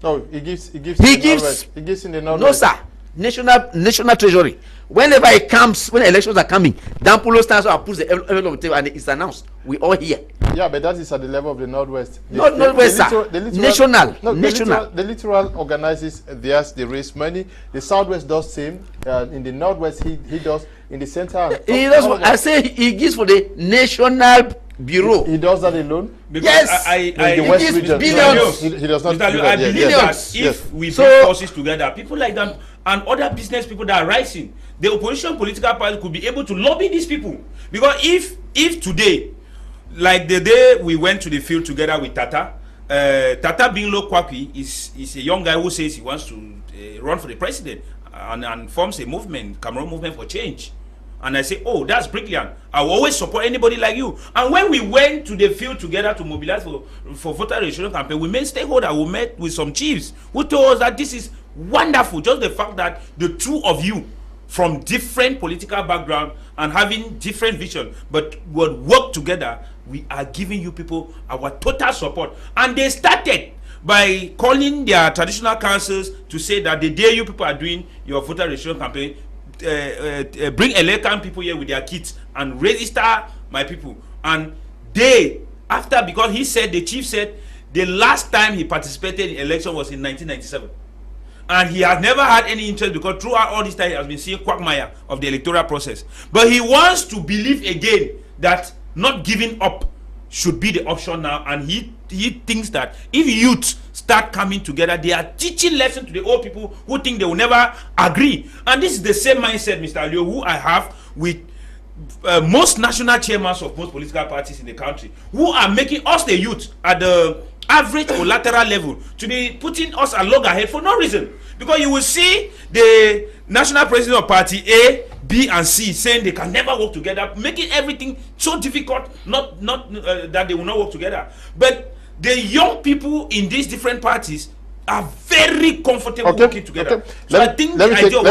No, he gives in the Northwest.
No, sir. National Treasury. Whenever it comes, when elections are coming, Dampulo stands up and puts the envelope on the table and it's announced. We all hear.
Yeah, but that is at the level of the Northwest.
Not Northwest, sir. National.
No,
national.
The littoral organizes theirs, they raise money. The Southwest does same. In the Northwest, he does. In the center,
he does. I say he gives for the National Bureau.
He does that alone?
Because
yes.
The West region.
Billions.
He does not.
I believe that if we bring forces together, people like them and other business people that are rising, the opposition political party could be able to lobby these people. Because if today, like the day we went to the field together with Tata being low Kwakwi is a young guy who says he wants to run for the president and forms a movement, Cameroon Movement for Change. And I say, oh, that's brilliant. I will always support anybody like you. And when we went to the field together to mobilize for voter registration campaign, we met stakeholders, we met with some chiefs who told us that this is wonderful. Just the fact that the two of you from different political background and having different vision, but would work together, we are giving you people our total support. And they started by calling their traditional councils to say that the day you people are doing your voter registration campaign, bring Elekan people here with their kits and register my people. And they, after, because he said, the chief said, the last time he participated in election was in 1997. And he has never had any interest because throughout all this time he has been seeing quagmire of the electoral process. But he wants to believe again that not giving up should be the option now. And he thinks that if youth start coming together, they are teaching lesson to the old people who think they will never agree. And this is the same mindset, Mr. Leo, who I have with most national chairmen of most political parties in the country, who are making us the youth at the average or lateral level to be putting us a log ahead for no reason. Because you will see the national president of party A, B and C saying they can never work together, making everything so difficult, not that they will not work together. But the young people in these different parties are very comfortable working together.
Okay. So let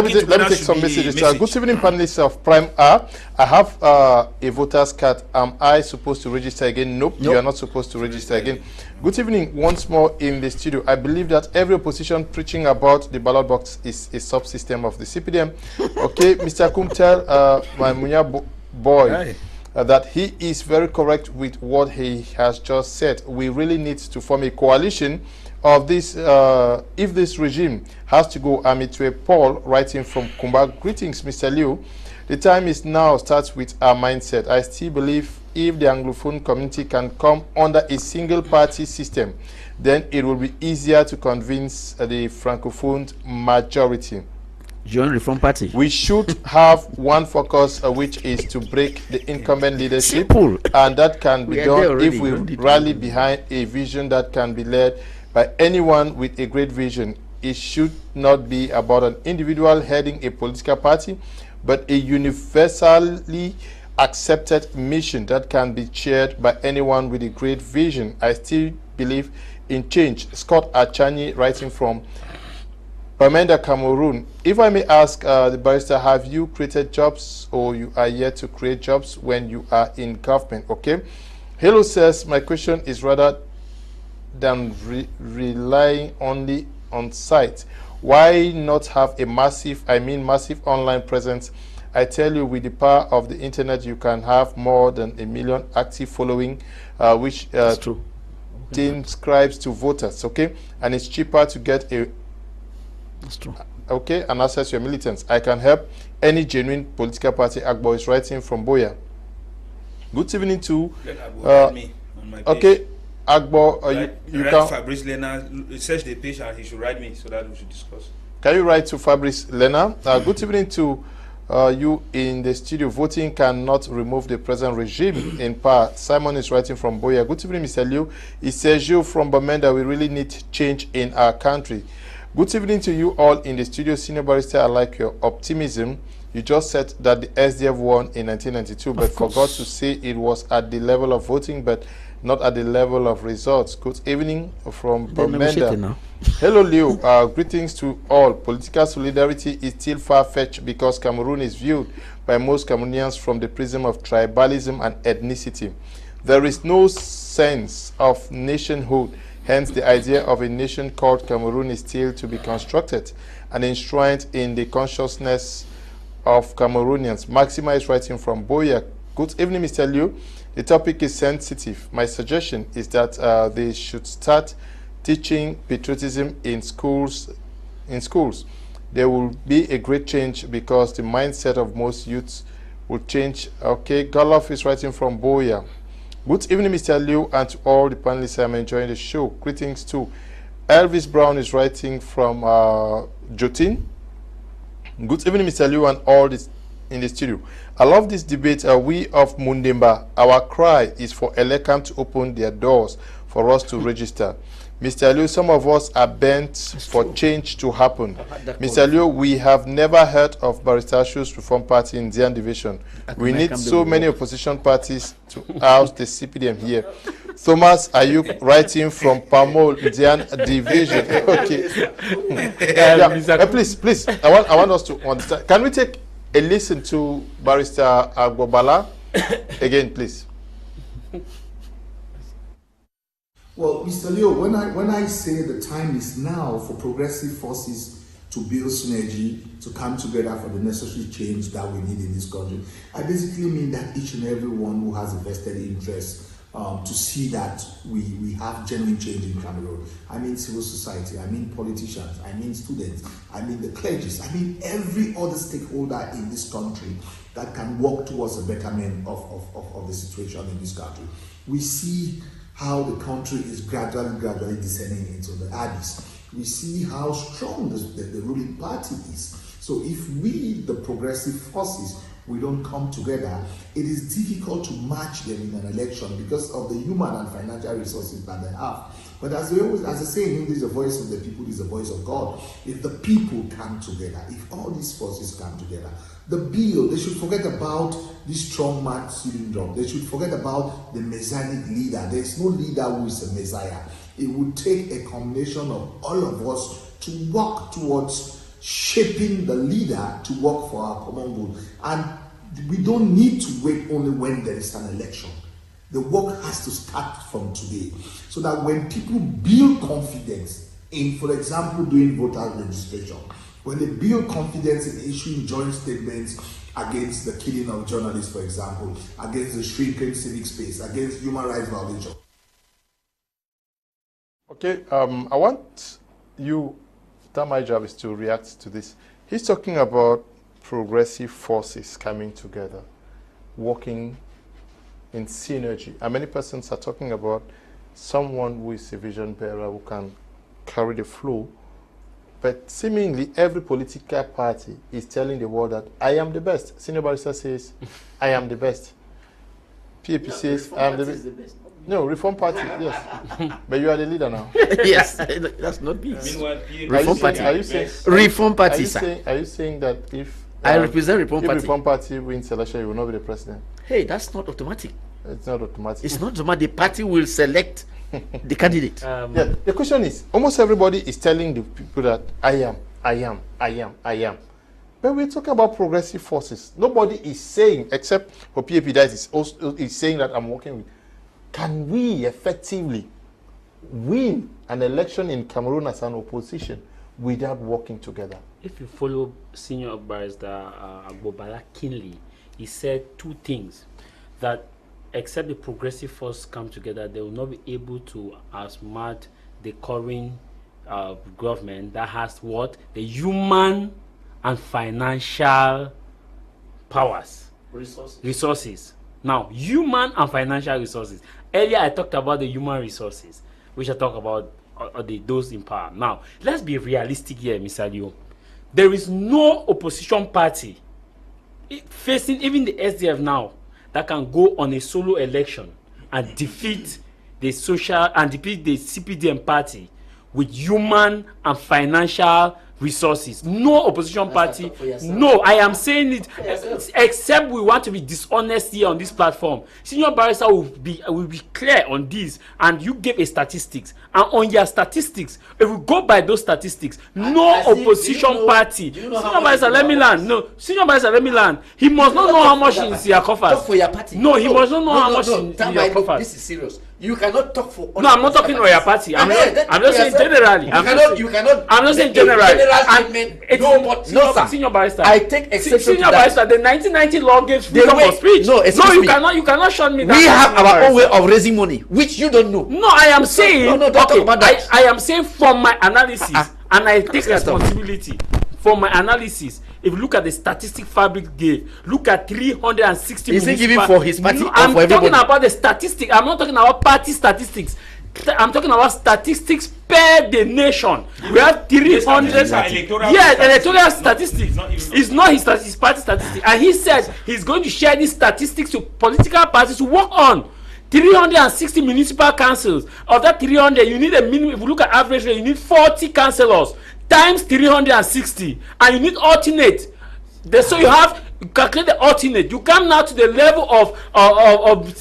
me take some messages. Good evening, panelists of Prime R. I have a voter's card. Am I supposed to register again? Nope. You are not supposed to register again. Good evening once more in the studio. I believe that every opposition preaching about the ballot box is a subsystem of the CPDM. Okay, Mr. Kum, tell my Munya boy that he is very correct with what he has just said. We really need to form a coalition of this. If this regime has to go, to a Paul writing from Kumba. Greetings, Mr. Liu. The time is now. Starts with our mindset. I still believe if the Anglophone community can come under a single party system, then it will be easier to convince the Francophone majority.
Join Reform Party.
We should have one focus, which is to break the incumbent leadership.
Simple.
And that can be done if we rally behind a vision that can be led by anyone with a great vision. It should not be about an individual heading a political party, but a universally accepted mission that can be shared by anyone with a great vision. I still believe in change. Scott Achanyi, writing from Bamenda, Cameroon. If I may ask the barrister, have you created jobs or you are yet to create jobs when you are in government? Okay. Hello says, my question is rather than relying only on site, why not have a massive online presence? I tell you, with the power of the internet, you can have more than 1 million active following, which
that's true.
inscribes to voters, okay? And it's cheaper to get a
That's true.
Okay, and access your militants. I can help any genuine political party. Agbor is writing from Boya. Good evening to
Let Agbor write me on my page.
okay, Agbor, you
write
can
Fabrice Lena, search the page and he should write me so that we should discuss.
Can you write to Fabrice Lena? Good evening to you in the studio. Voting cannot remove the present regime in power. Simon is writing from Boya. Good evening, Mr. Liu. It says you from Bamenda. We really need change in our country. Good evening to you all in the studio. Senior Barrister, I like your optimism. You just said that the SDF won in 1992, but forgot to say it was at the level of voting, but not at the level of results. Good evening from Bamenda. Hello, Liu. Greetings to all. Political solidarity is still far-fetched because Cameroon is viewed by most Cameroonians from the prism of tribalism and ethnicity. There is no sense of nationhood. Hence, the idea of a nation called Cameroon is still to be constructed and enshrined in the consciousness of Cameroonians. Maxima is writing from Boya. Good evening, Mr. Liu. The topic is sensitive. My suggestion is that they should start teaching patriotism in schools. There will be a great change because the mindset of most youths will change. Okay, Goloff is writing from Boya. Good evening, Mr. Liu, and to all the panelists. I'm enjoying the show. Greetings to Elvis Brown is writing from Jotin. Good evening, Mr. Liu, and all this in the studio. I love this debate. We of Mundemba, our cry is for Elekam to open their doors for us to register. Mr. Liu, some of us are bent for change to happen. Mr. Liu, we have never heard of Barrister Ashu's Reform Party in Dian Division. We need so many opposition parties to oust the CPDM here. Thomas, are you writing from Pamol Dian Division? Okay. Please, I want us to understand. Can we take a listen to Barrister Agbor Balla again, please?
Well, Mr. Leo, when I say the time is now for progressive forces to build synergy, to come together for the necessary change that we need in this country, I basically mean that each and every one who has a vested interest to see that we have genuine change in Cameroon. I mean civil society, I mean politicians, I mean students, I mean the clergies, I mean every other stakeholder in this country that can work towards a betterment of the situation in this country. We see how the country is gradually descending into the abyss. We see how strong the ruling party is. So if we, the progressive forces, we don't come together, it is difficult to match them in an election because of the human and financial resources that they have. But as I say in English, the voice of the people is the voice of God. If the people come together, if all these forces come together, the bill, they should forget about this strong man syndrome. They should forget about the messianic leader. There is no leader who is a messiah. It would take a combination of all of us to work towards shaping the leader to work for our common good. And we don't need to wait only when there is an election. The work has to start from today, so that when people build confidence in, for example, doing voter registration, when they build confidence in issuing joint statements against the killing of journalists, for example, against the shrinking civic space, against human rights violations.
Okay, I want you, that my job is to react to this. He's talking about progressive forces coming together, working in synergy. And many persons are talking about someone who is a vision bearer who can carry the flow. But seemingly every political party is telling the world that I am the best. Senior Barrister says, I am the best. PAP says, I am the best. No, Reform Party, yes. But you are the leader now.
Yes, that's not me.
Reform Party. Are you saying?
Reform Party, sir.
Are you saying that if
I represent Reform Party,
Reform Party wins election, you will not be the president?
Hey, that's not automatic.
It's not automatic.
It's not automatic. The party will select the candidate.
Yeah. The question is, almost everybody is telling the people that I am. But we're talking about progressive forces. Nobody is saying, except for PAP that is saying that I'm working with. Can we effectively win an election in Cameroon as an opposition without working together?
If you follow Senior Barrister Agbor Balla keenly, he said two things: that except the progressive force come together, they will not be able to outsmart the current government that has what? The human and financial powers. Resources. Now, human and financial resources. Earlier, I talked about the human resources, which I talk about those in power. Now, let's be realistic here, Mr. Leo. There is no opposition party facing even the SDF now that can go on a solo election and defeat the CPDM party with human and financial resources. No opposition party. No, I am saying it, except we want to be dishonest here on this platform. Senior Barrister will be clear on this, and you gave a statistics, and on your statistics, if we go by those statistics, no opposition party. Senior Barrister, let me land. No, Senior Barrister, let me land. He must not know how much in your coffers.
Talk for your party.
No, he must not know how much in your coffers.
This is serious. You cannot talk for.
No, I'm not talking for your party. I'm not saying generally. I'm not saying generally. Senior Barrister.
I take exception
Senior
to that.
Barrister, the 1990 law gives freedom of speech.
No,
you cannot shut me down.
We have our own way of raising money, which you don't know.
No, I am saying.
Don't talk about that.
I am saying from my analysis, and I take responsibility for my analysis. If you look at the statistic Fabric gave, look at 360.
Is he giving for his party or
I'm
for everybody?
talking about the statistics. I'm not talking about party statistics. I'm talking about statistics per the nation. We have 300. Yes, electoral statistics. It's not his party statistics. And he said he's going to share these statistics to political parties to work on. 360 municipal councils. Of that 300, you need a minimum. If you look at average rate, you need 40 councillors times 360, and you need alternate. So you calculate the alternate. You come now to the level of parliament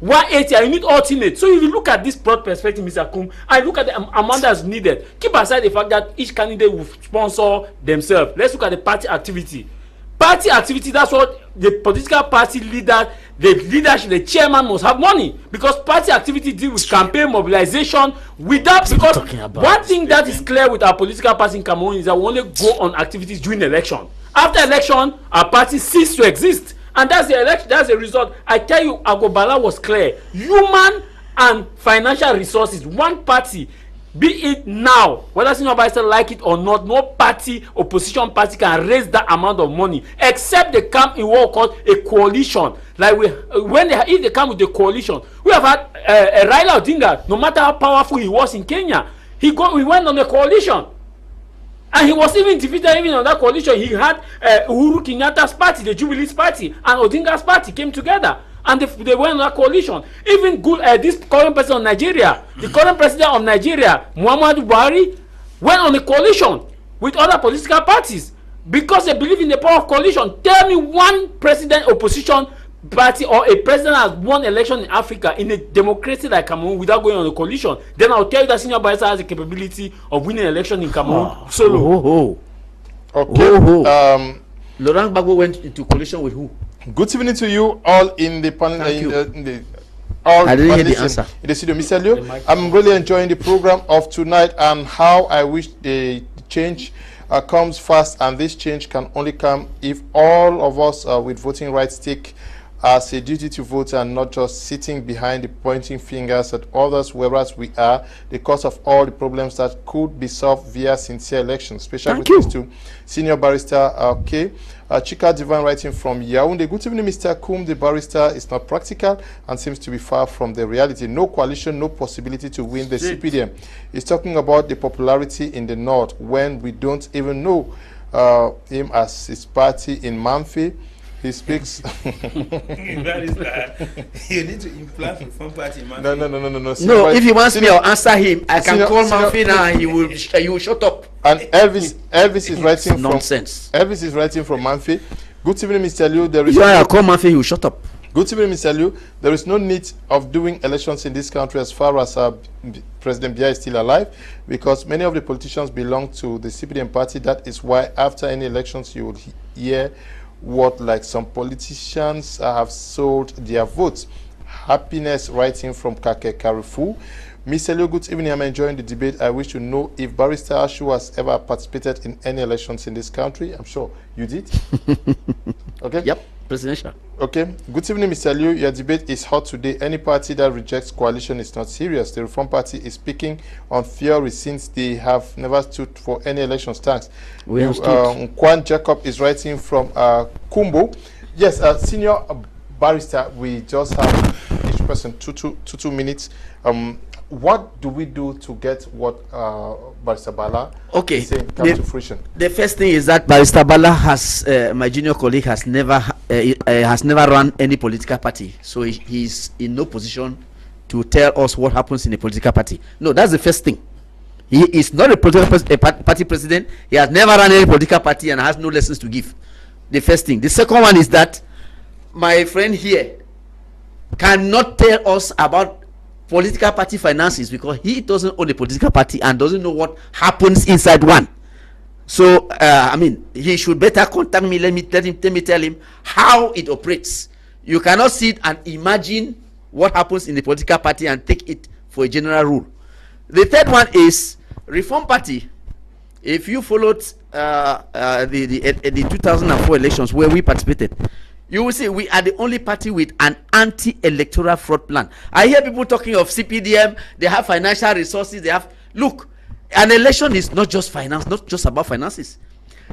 180, and you need alternate. So if you look at this broad perspective, Mr. Kum, and look at the amount that's needed, keep aside the fact that each candidate will sponsor themselves. Let's look at the party activity. Party activity, that's what the political party leader, the leadership, the chairman must have money, because party activity deal with campaign mobilization without, because one thing that is clear with our political party in Cameroon is that we only go on activities during election. After election, our party cease to exist, and that's the election. That's the result. I tell you, Agbor Balla was clear. Human and financial resources. One party, be it now, whether Senior Barrister like it or not, no party, opposition party can raise that amount of money, except they come in what we call a coalition. Like if they come with a coalition, we have had Raila Odinga. No matter how powerful he was in Kenya, we went on a coalition, and he was even defeated. Even on that coalition, he had Uhuru Kenyatta's party, the Jubilee's party, and Odinga's party came together, and they went on that coalition. Even this current president of Nigeria, the current president of Nigeria, Muhammadu Buhari, went on a coalition with other political parties because they believe in the power of coalition. Tell me one president opposition party or a president has won election in Africa in a democracy like Cameroon without going on a coalition. Then I'll tell you that Senior Barrister has the capability of winning an election in Cameroon solo.
Okay.
Laurent Gbagbo went into coalition with who?
Good evening to you all in the panel.
I didn't hear the answer.
In the studio, Mr. Leo, I'm really enjoying the program of tonight, and how I wish the change comes fast, and this change can only come if all of us with voting rights take as a duty to vote, and not just sitting behind the pointing fingers at others, whereas we are the cause of all the problems that could be solved via sincere elections, especially with these two. Senior Barrister, Chika Divan writing from Yaoundé. Good evening, Mr. Kum. The barrister is not practical and seems to be far from the reality. No coalition, no possibility to win the CPDM. He's talking about the popularity in the north when we don't even know him as his party in Manfi. He speaks.
That is that. You need to implant from party.
No.
No, if he wants me, I'll answer him. I can call Manfi now, and he will shut up.
And Elvis is writing from
nonsense.
Elvis is writing from Manfi. Good evening, Mr. Liu. There is
I call Manfi, he will shut up.
Good evening, Mr. Liu. There is no need of doing elections in this country as far as President Biya is still alive, because many of the politicians belong to the CPDM party. That is why after any elections you will hear what like some politicians have sold their votes. Happiness writing from Kake Karifu. Mr. Leo, good evening. I'm enjoying the debate. I wish to know if Barrister Ashu has ever participated in any elections in this country. I'm sure you did. Okay.
Yep, presidential.
Okay. Good evening, Mr. Liu. Your debate is hot today. Any party that rejects coalition is not serious. The Reform Party is speaking on theory since they have never stood for any election stance. Kwan Jacob is writing from Kumbo. Yes, senior barrister, we just have each person two minutes. What do we do to get what Barrister Balla is saying come to fruition?
The first thing is that Barrister Balla has, my junior colleague, has never run any political party, so he's in no position to tell us what happens in a political party. No, that's the first thing. He is not a political party president. He has never run any political party and has no lessons to give. The first thing. The second one is that my friend here cannot tell us about political party finances because he doesn't own a political party and doesn't know what happens inside one. So I mean, he should better contact me. Let me tell him how it operates. You cannot sit and imagine what happens in the political party and take it for a general rule. The third one is Reform Party. If you followed the 2004 elections where we participated, you will see we are the only party with an anti-electoral fraud plan. I hear people talking of CPDM. They have financial resources. They have, look, an election is not just finance, not just about finances.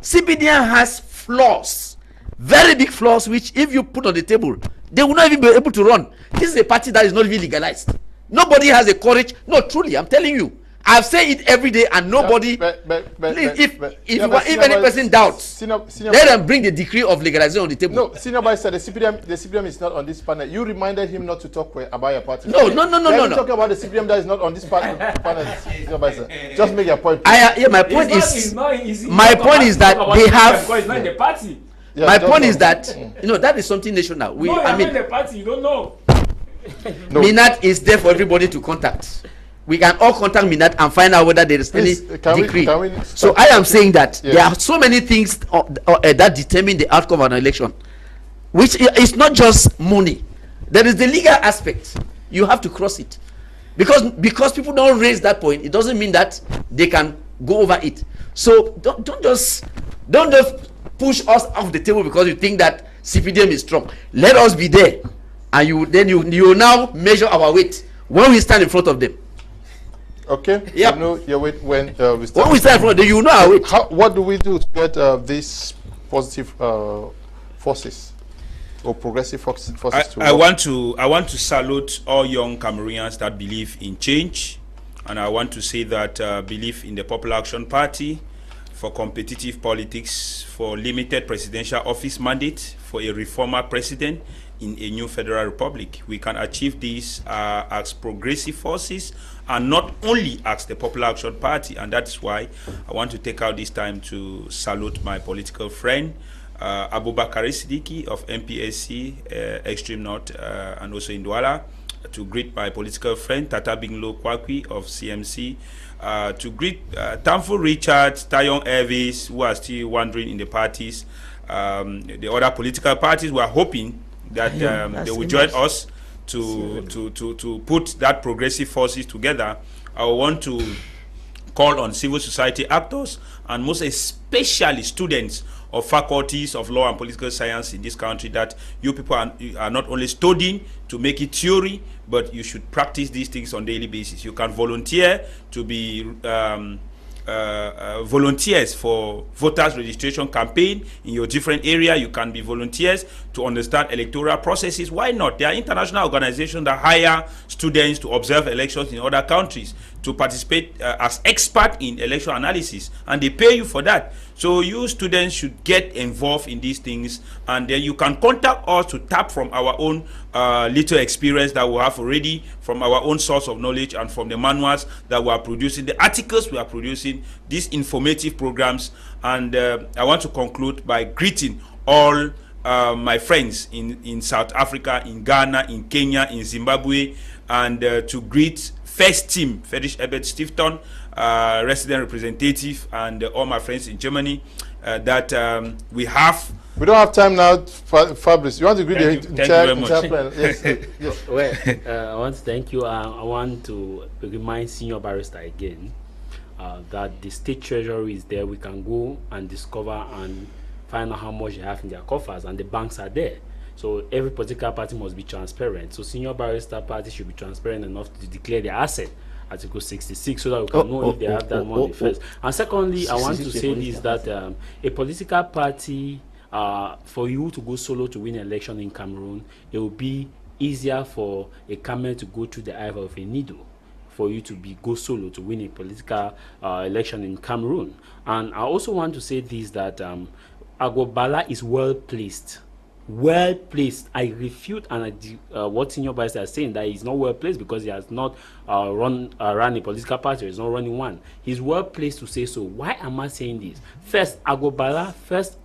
CPDM has flaws, very big flaws, which if you put on the table, they will not even be able to run. This is a party that is not even legalized. Nobody has the courage. No, truly, I'm telling you. I've said it every day, and nobody. If any person doubts, let them bring the decree of legalization on the table.
No, Senior Vice, the CPDM is not on this panel. You reminded him not to talk about your party.
No.
Talk about the CPDM that is not on this panel. Senior Vice, just make your point.
My point is that they have.
Because it's not in the party.
Yeah,
my point is that that is something national.
I mean, the party, you don't know.
Minat is there for everybody to contact. We can all contact Minat and find out whether there is any decree. So I am saying that there are so many things that determine the outcome of an election, which is not just money. There is the legal aspect. You have to cross it, because people don't raise that point. It doesn't mean that they can go over it. So don't just push us off the table because you think that CPDM is strong. Let us be there, and you now measure our weight when we stand in front of them.
Okay.
Yep.
You know your weight when we stand.
When we stand in front of them, you know our weight.
What do we do to get these positive forces or progressive forces?
I want to salute all young Cameroonians that believe in change, and I want to say that believe in the Popular Action Party, for competitive politics, for limited presidential office mandate, for a reformer president in a new federal republic. We can achieve this as progressive forces and not only as the Popular Action Party, and that's why I want to take out this time to salute my political friend Abubakar Siddiqui of MPSC, Extreme North, and also in Douala, to greet my political friend Tata Binglo Kwakwi of CMC, to greet Tamfo Richard, Tayon Elvis, who are still wandering in the parties. The other political parties were hoping that they will join us to put that progressive forces together. I want to call on civil society actors and most especially students of faculties of law and political science in this country, that you people are not only studying to make it theory, but you should practice these things on a daily basis. You can volunteer to be volunteers for voters registration campaign in your different area. You can be volunteers to understand electoral processes. Why not? There are international organizations that hire students to observe elections in other countries, to participate as expert in election analysis, and they pay you for that. So you students should get involved in these things, and then you can contact us to tap from our own little experience that we have already, from our own source of knowledge, and from the manuals that we are producing, the articles we are producing, these informative programs. And I want to conclude by greeting all my friends in South Africa, in Ghana, in Kenya, in Zimbabwe, and to greet First Team, Friedrich Ebert Stifton, resident representative, and all my friends in Germany, that we have. We
don't have time now, Fabrice. You want to greet the entire
panel?
Yes. Well, I want to thank you. I want to remind Senior Barrister again that the state treasury is there. We can go and discover and find out how much they have in their coffers, and the banks are there. So every political party must be transparent. So Senior Barrister party should be transparent enough to declare their asset, Article 66, so that we can know if they have that money first. And secondly, I want to say this, that a political party, for you to go solo to win an election in Cameroon, it will be easier for a camel to go through the eye of a needle for you to go solo to win a political election in Cameroon. And I also want to say this, that Agbor Balla is well placed. Well placed. I refute what Senior Barrister is saying, that he's not well placed because he has not run a political party. He's not running one. He's well placed to say so. Why am I saying this? First, Agbor Balla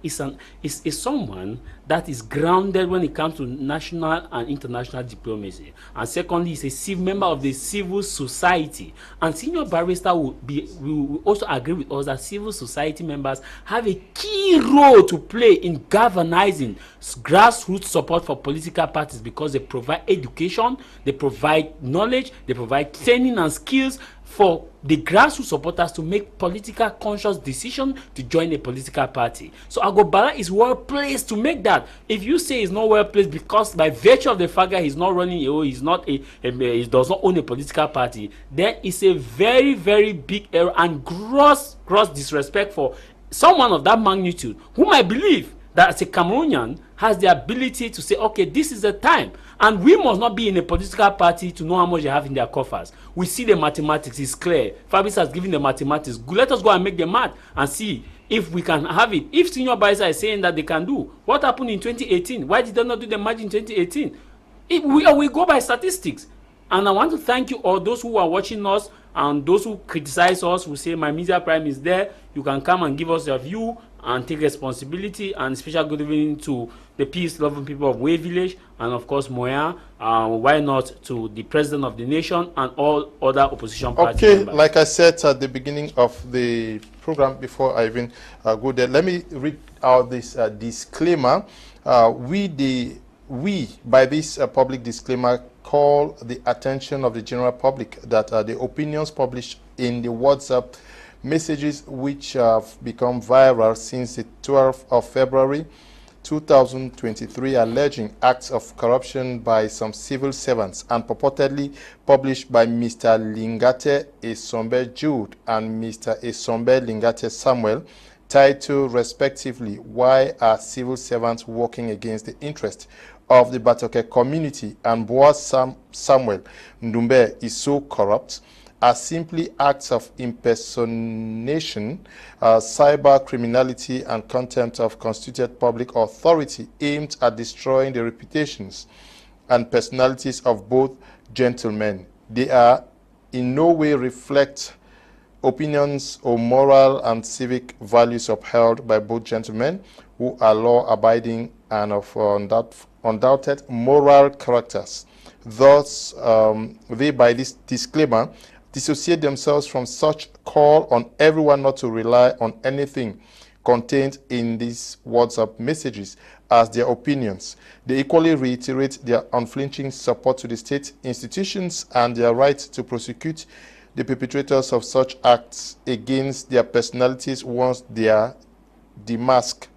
is someone that is grounded when it comes to national and international diplomacy. And secondly, he's a member of the civil society. And Senior Barrister will also agree with us that civil society members have a key role to play in galvanizing grassroots support for political parties, because they provide education, they provide knowledge, they provide training and skills for the grassroots supporters to make political conscious decision to join a political party. So Agbor Balla is well placed to make that. If you say he's not well placed because by virtue of the fact that he's not running, he does not own a political party, then it's a very, very big error and gross disrespect for someone of that magnitude, whom I believe that as a Cameroonian has the ability to say, okay, this is the time. And we must not be in a political party to know how much they have in their coffers. We see the mathematics, it's clear. Fabrice has given the mathematics. Let us go and make the math and see if we can have it. If Senior Barrister is saying that they can do, what happened in 2018? Why did they not do the math in 2018? We go by statistics. And I want to thank you all, those who are watching us and those who criticize us, who say my media prime is there. You can come and give us your view and take responsibility. And special good evening to the peace-loving people of Way Village, and of course Moya. Why not to the president of the nation and all other opposition party members.
Like I said at the beginning of the program, before I even go there, let me read out this disclaimer. We by this public disclaimer call the attention of the general public that the opinions published in the WhatsApp messages which have become viral since the 12th of February 2023 alleging acts of corruption by some civil servants and purportedly published by Mr. Lingate Esombe Jude and Mr. Esombe Lingate Samuel, titled respectively, "Why Are Civil Servants Working Against the Interest of the Batoke Community and Boaz Samuel Ndumbe is So Corrupt?" are simply acts of impersonation, cyber criminality, and contempt of constituted public authority aimed at destroying the reputations and personalities of both gentlemen. They are in no way reflect opinions or moral and civic values upheld by both gentlemen, who are law-abiding and of undoubted moral characters. Thus, they, by this disclaimer, dissociate themselves from such call on everyone not to rely on anything contained in these WhatsApp messages as their opinions. They equally reiterate their unflinching support to the state institutions and their right to prosecute the perpetrators of such acts against their personalities once they are demasked.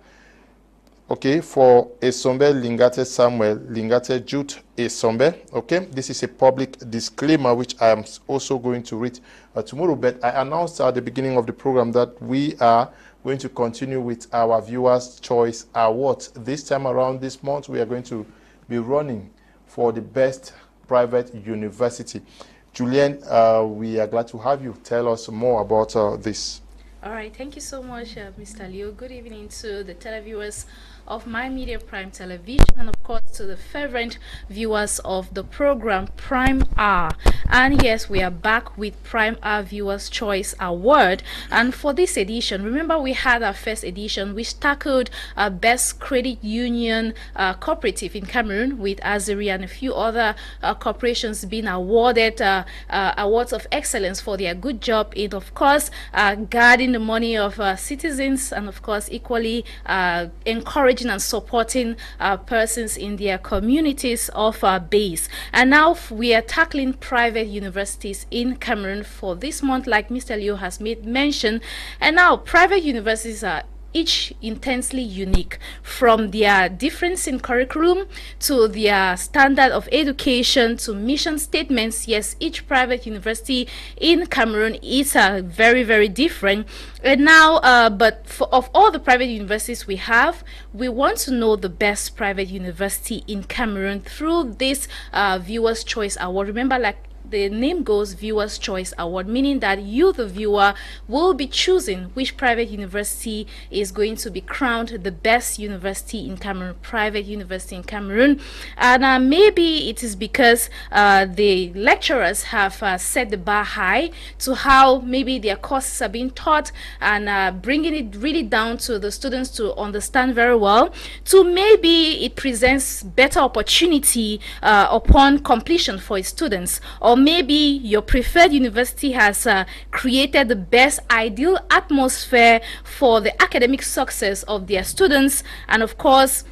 Okay, for Esombe Lingate Samuel, Lingate Jude Esombe, okay, this is a public disclaimer which I am also going to read tomorrow, but I announced at the beginning of the program that we are going to continue with our Viewers' Choice Awards. This time around this month, we are going to be running for the best private university. Julian, we are glad to have you. Tell us more about this.
All right, thank you so much, Mr. Leo. Good evening to the televiewers of My Media Prime Television, and of course to the fervent viewers of the program Prime Hour. And yes, we are back with Prime Hour Viewers Choice Award, and for this edition, remember we had our first edition which tackled best credit union cooperative in Cameroon, with Azeri and a few other corporations being awarded awards of excellence for their good job in, of course, guarding the money of citizens, and of course equally encouraging and supporting persons in their communities of base. And now we are tackling private universities in Cameroon for this month, like Mr. Leo has made mention. And now private universities are each intensely unique, from their difference in curriculum to their standard of education to mission statements. Yes, each private university in Cameroon is very, very different. And now, but of all the private universities we have, we want to know the best private university in Cameroon through this Viewers' Choice Award. Remember, like the name goes, Viewers' Choice Award, meaning that you, the viewer, will be choosing which private university is going to be crowned the best university in Cameroon, private university in Cameroon. And maybe it is because the lecturers have set the bar high to how maybe their courses are being taught, and bringing it really down to the students to understand very well, to maybe it presents better opportunity upon completion for its students, or maybe your preferred university has created the best ideal atmosphere for the academic success of their students, and of course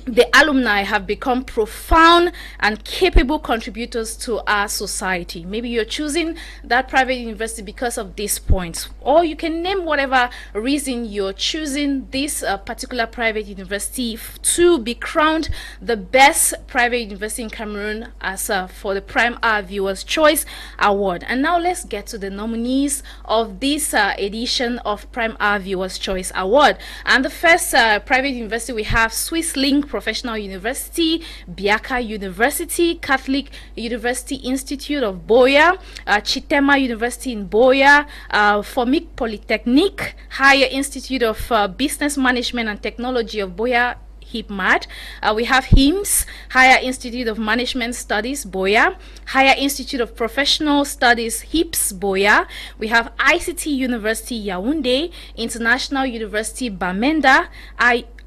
the alumni have become profound and capable contributors to our society. Maybe you're choosing that private university because of these points, or you can name whatever reason you're choosing this particular private university to be crowned the best private university in Cameroon as for the Prime R Viewers' Choice Award. And now let's get to the nominees of this edition of Prime R Viewers' Choice Award. And the first private university we have, Swiss Link Professional University, Biaka University, Catholic University Institute of Boya, Chitema University in Boya, Formic Polytechnic, Higher Institute of Business Management and Technology of Boya, HIPMAT. We have HIMS, Higher Institute of Management Studies, Boya, Higher Institute of Professional Studies, HIPS, Boya. We have ICT University, Yaoundé, International University, Bamenda,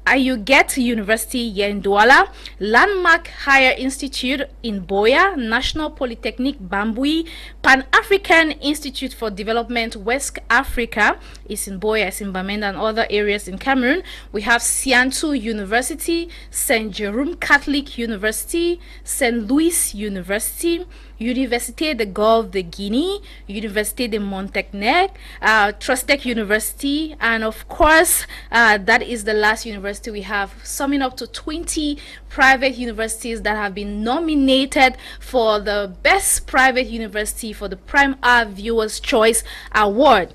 Ayuget University, Yendouala, Landmark Higher Institute in Boya, National Polytechnic, Bambui, Pan-African Institute for Development, West Africa, is in Boya, is in Bamenda, and other areas in Cameroon. We have Siantu University, St. Jerome Catholic University, St. Louis University, Université de Golfe de Guinea, Université de Montagnac, Trustec University, and of course, that is the last university we have, summing up to 20 private universities that have been nominated for the best private university for the Prime R Viewers' Choice Award.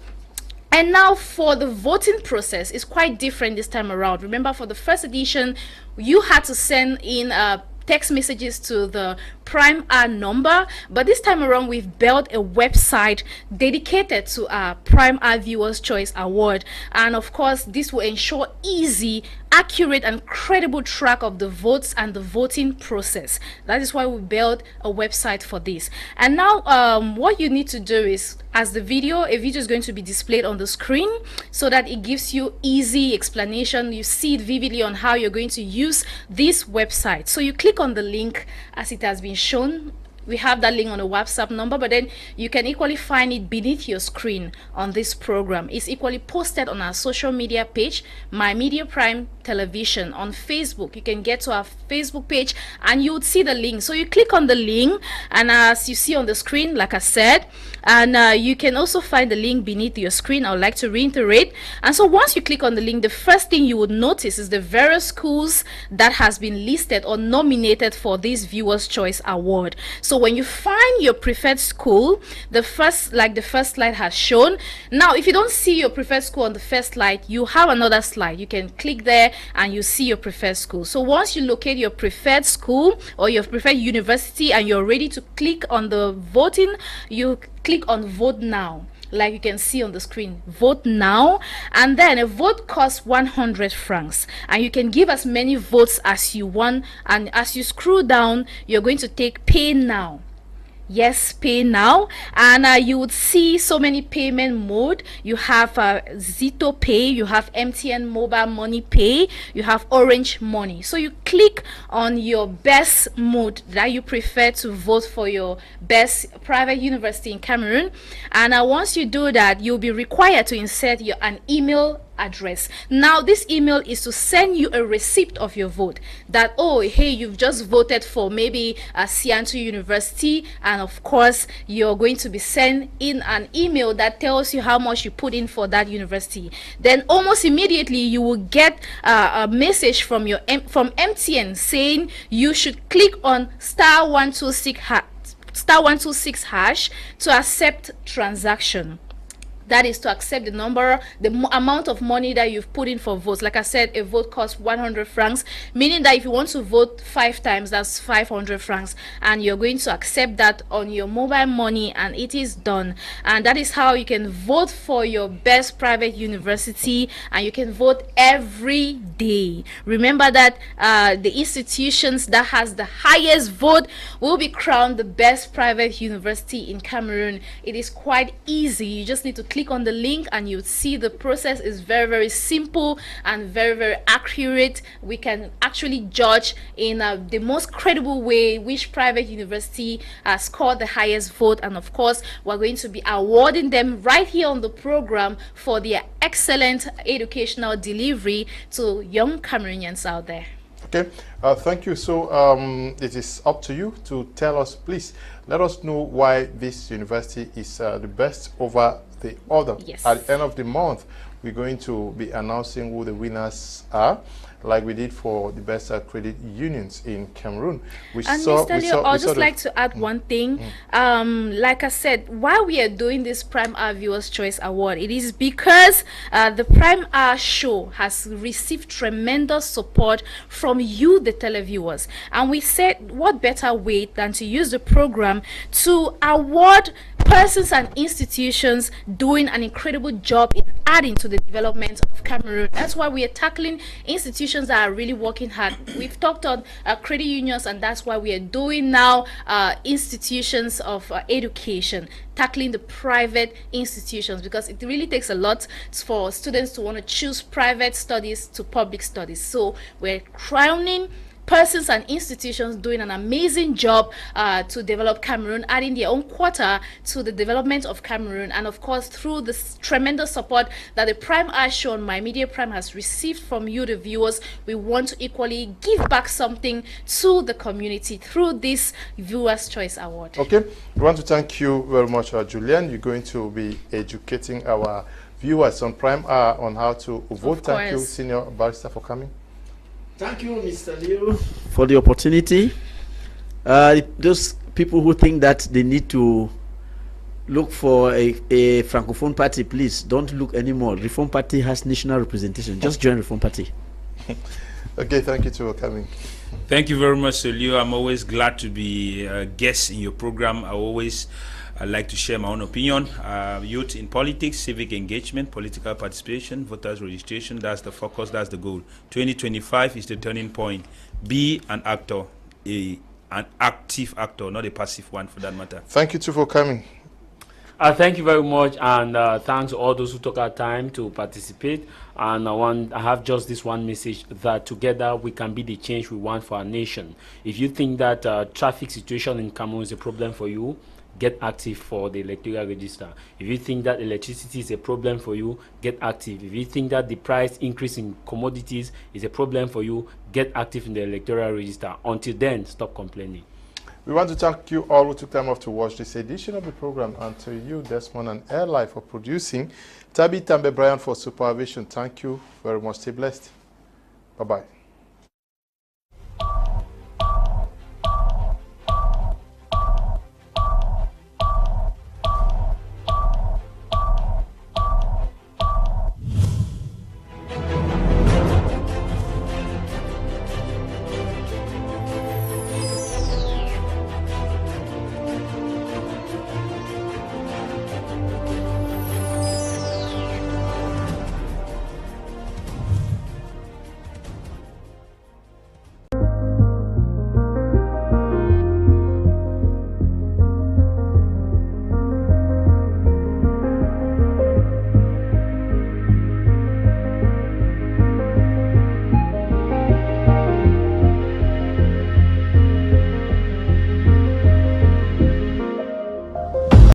And now for the voting process, it's quite different this time around. Remember, for the first edition, you had to send in text messages to the Prime R number, but this time around we've built a website dedicated to our Prime R Viewers' Choice Award, and of course this will ensure easy, accurate and credible track of the votes and the voting process. That is why we built a website for this. And now what you need to do is, as a video is going to be displayed on the screen so that it gives you easy explanation. You see it vividly on how you're going to use this website. So you click on the link as it has been shown. We have that link on the WhatsApp number, but then you can equally find it beneath your screen on this program. It's equally posted on our social media page, My Media Prime Television, on Facebook. You can get to our Facebook page and you would see the link. So you click on the link, and as you see on the screen, like I said, and you can also find the link beneath your screen. I would like to reiterate. And so once you click on the link, the first thing you would notice is the various schools that has been listed or nominated for this Viewers' Choice Award. So when you find your preferred school, the first slide has shown. Now if you don't see your preferred school on the first slide, you have another slide. You can click there and you see your preferred school. So once you locate your preferred school or your preferred university and you're ready to click on the voting, you click on Vote Now. Like you can see on the screen, Vote Now, and then a vote costs 100 francs, and you can give as many votes as you want. And as you scroll down, you're going to take Pay Now. Yes, Pay Now, and you would see so many payment mode. You have Zito Pay, you have MTN Mobile Money Pay, you have Orange Money. So you click on your best mode that you prefer to vote for your best private university in Cameroon, and once you do that, you'll be required to insert an email address. Now this email is to send you a receipt of your vote, that, oh, hey, you've just voted for maybe Siantu University, and of course you're going to be sent in an email that tells you how much you put in for that university. Then almost immediately you will get a message from MTN saying you should click on *126# to accept transaction. That is to accept the amount of money that you've put in for votes. Like I said, a vote costs 100 francs, meaning that if you want to vote 5 times, that's 500 francs. And you're going to accept that on your mobile money, and it is done. And that is how you can vote for your best private university, and you can vote every day. Remember that the institutions that has the highest vote will be crowned the best private university in Cameroon. It is quite easy. You just need to click on the link and you see the process is very, very simple and very, very accurate. We can actually judge in the most credible way which private university scored the highest vote, and of course we're going to be awarding them right here on the program for their excellent educational delivery to young Cameroonians out there.
Okay, thank you. So it is up to you to tell us, please let us know why this university is the best over the other.
Yes.
At the end of the month, we're going to be announcing who the winners are, like we did for the best credit unions in Cameroon.
Mr. Leo, I'd just like to add one thing. Like I said, why we are doing this Prime Hour Viewers Choice Award, it is because the Prime Hour show has received tremendous support from you, the televiewers. And we said, what better way than to use the program to award persons and institutions doing an incredible job in adding to the development of Cameroon. That's why we are tackling institutions that are really working hard. We've talked on credit unions, and that's why we are doing now institutions of education, tackling the private institutions, because it really takes a lot for students to want to choose private studies to public studies. So we're crowning persons and institutions doing an amazing job to develop Cameroon, adding their own quota to the development of Cameroon. And of course, through this tremendous support that the Prime Hour show on My Media Prime has received from you, the viewers, we want to equally give back something to the community through this Viewers Choice Award. Okay,
we want to thank you very much, Julian. You're going to be educating our viewers on Prime Hour on how to vote. Thank you, Senior Barrister, for coming.
Thank you, Mr. Leo, for the opportunity. Those people who think that they need to look for a Francophone party, please don't look anymore. Reform Party has national representation. Just join Reform Party.
Okay, thank you for coming.
Thank you very much, Sir Leo. I'm always glad to be a guest in your program. I like to share my own opinion. Youth in politics, civic engagement, political participation, voters registration, that's the focus, that's the goal. 2025 is the turning point. Be an actor, an active actor, not a passive one for that matter.
Thank you too for coming.
Thank you very much, and thanks to all those who took our time to participate. And I have just this one message, that together we can be the change we want for our nation. If you think that traffic situation in Cameroon is a problem for you, get active for the electoral register. If you think that electricity is a problem for you, get active. If you think that the price increase in commodities is a problem for you, get active in the electoral register. Until then, stop complaining.
We want to thank you all who took time off to watch this edition of the program, and to you, Desmond and Airline, for producing, Tabi Tambe Brian for supervision. Thank you very much. Stay blessed. Bye-bye.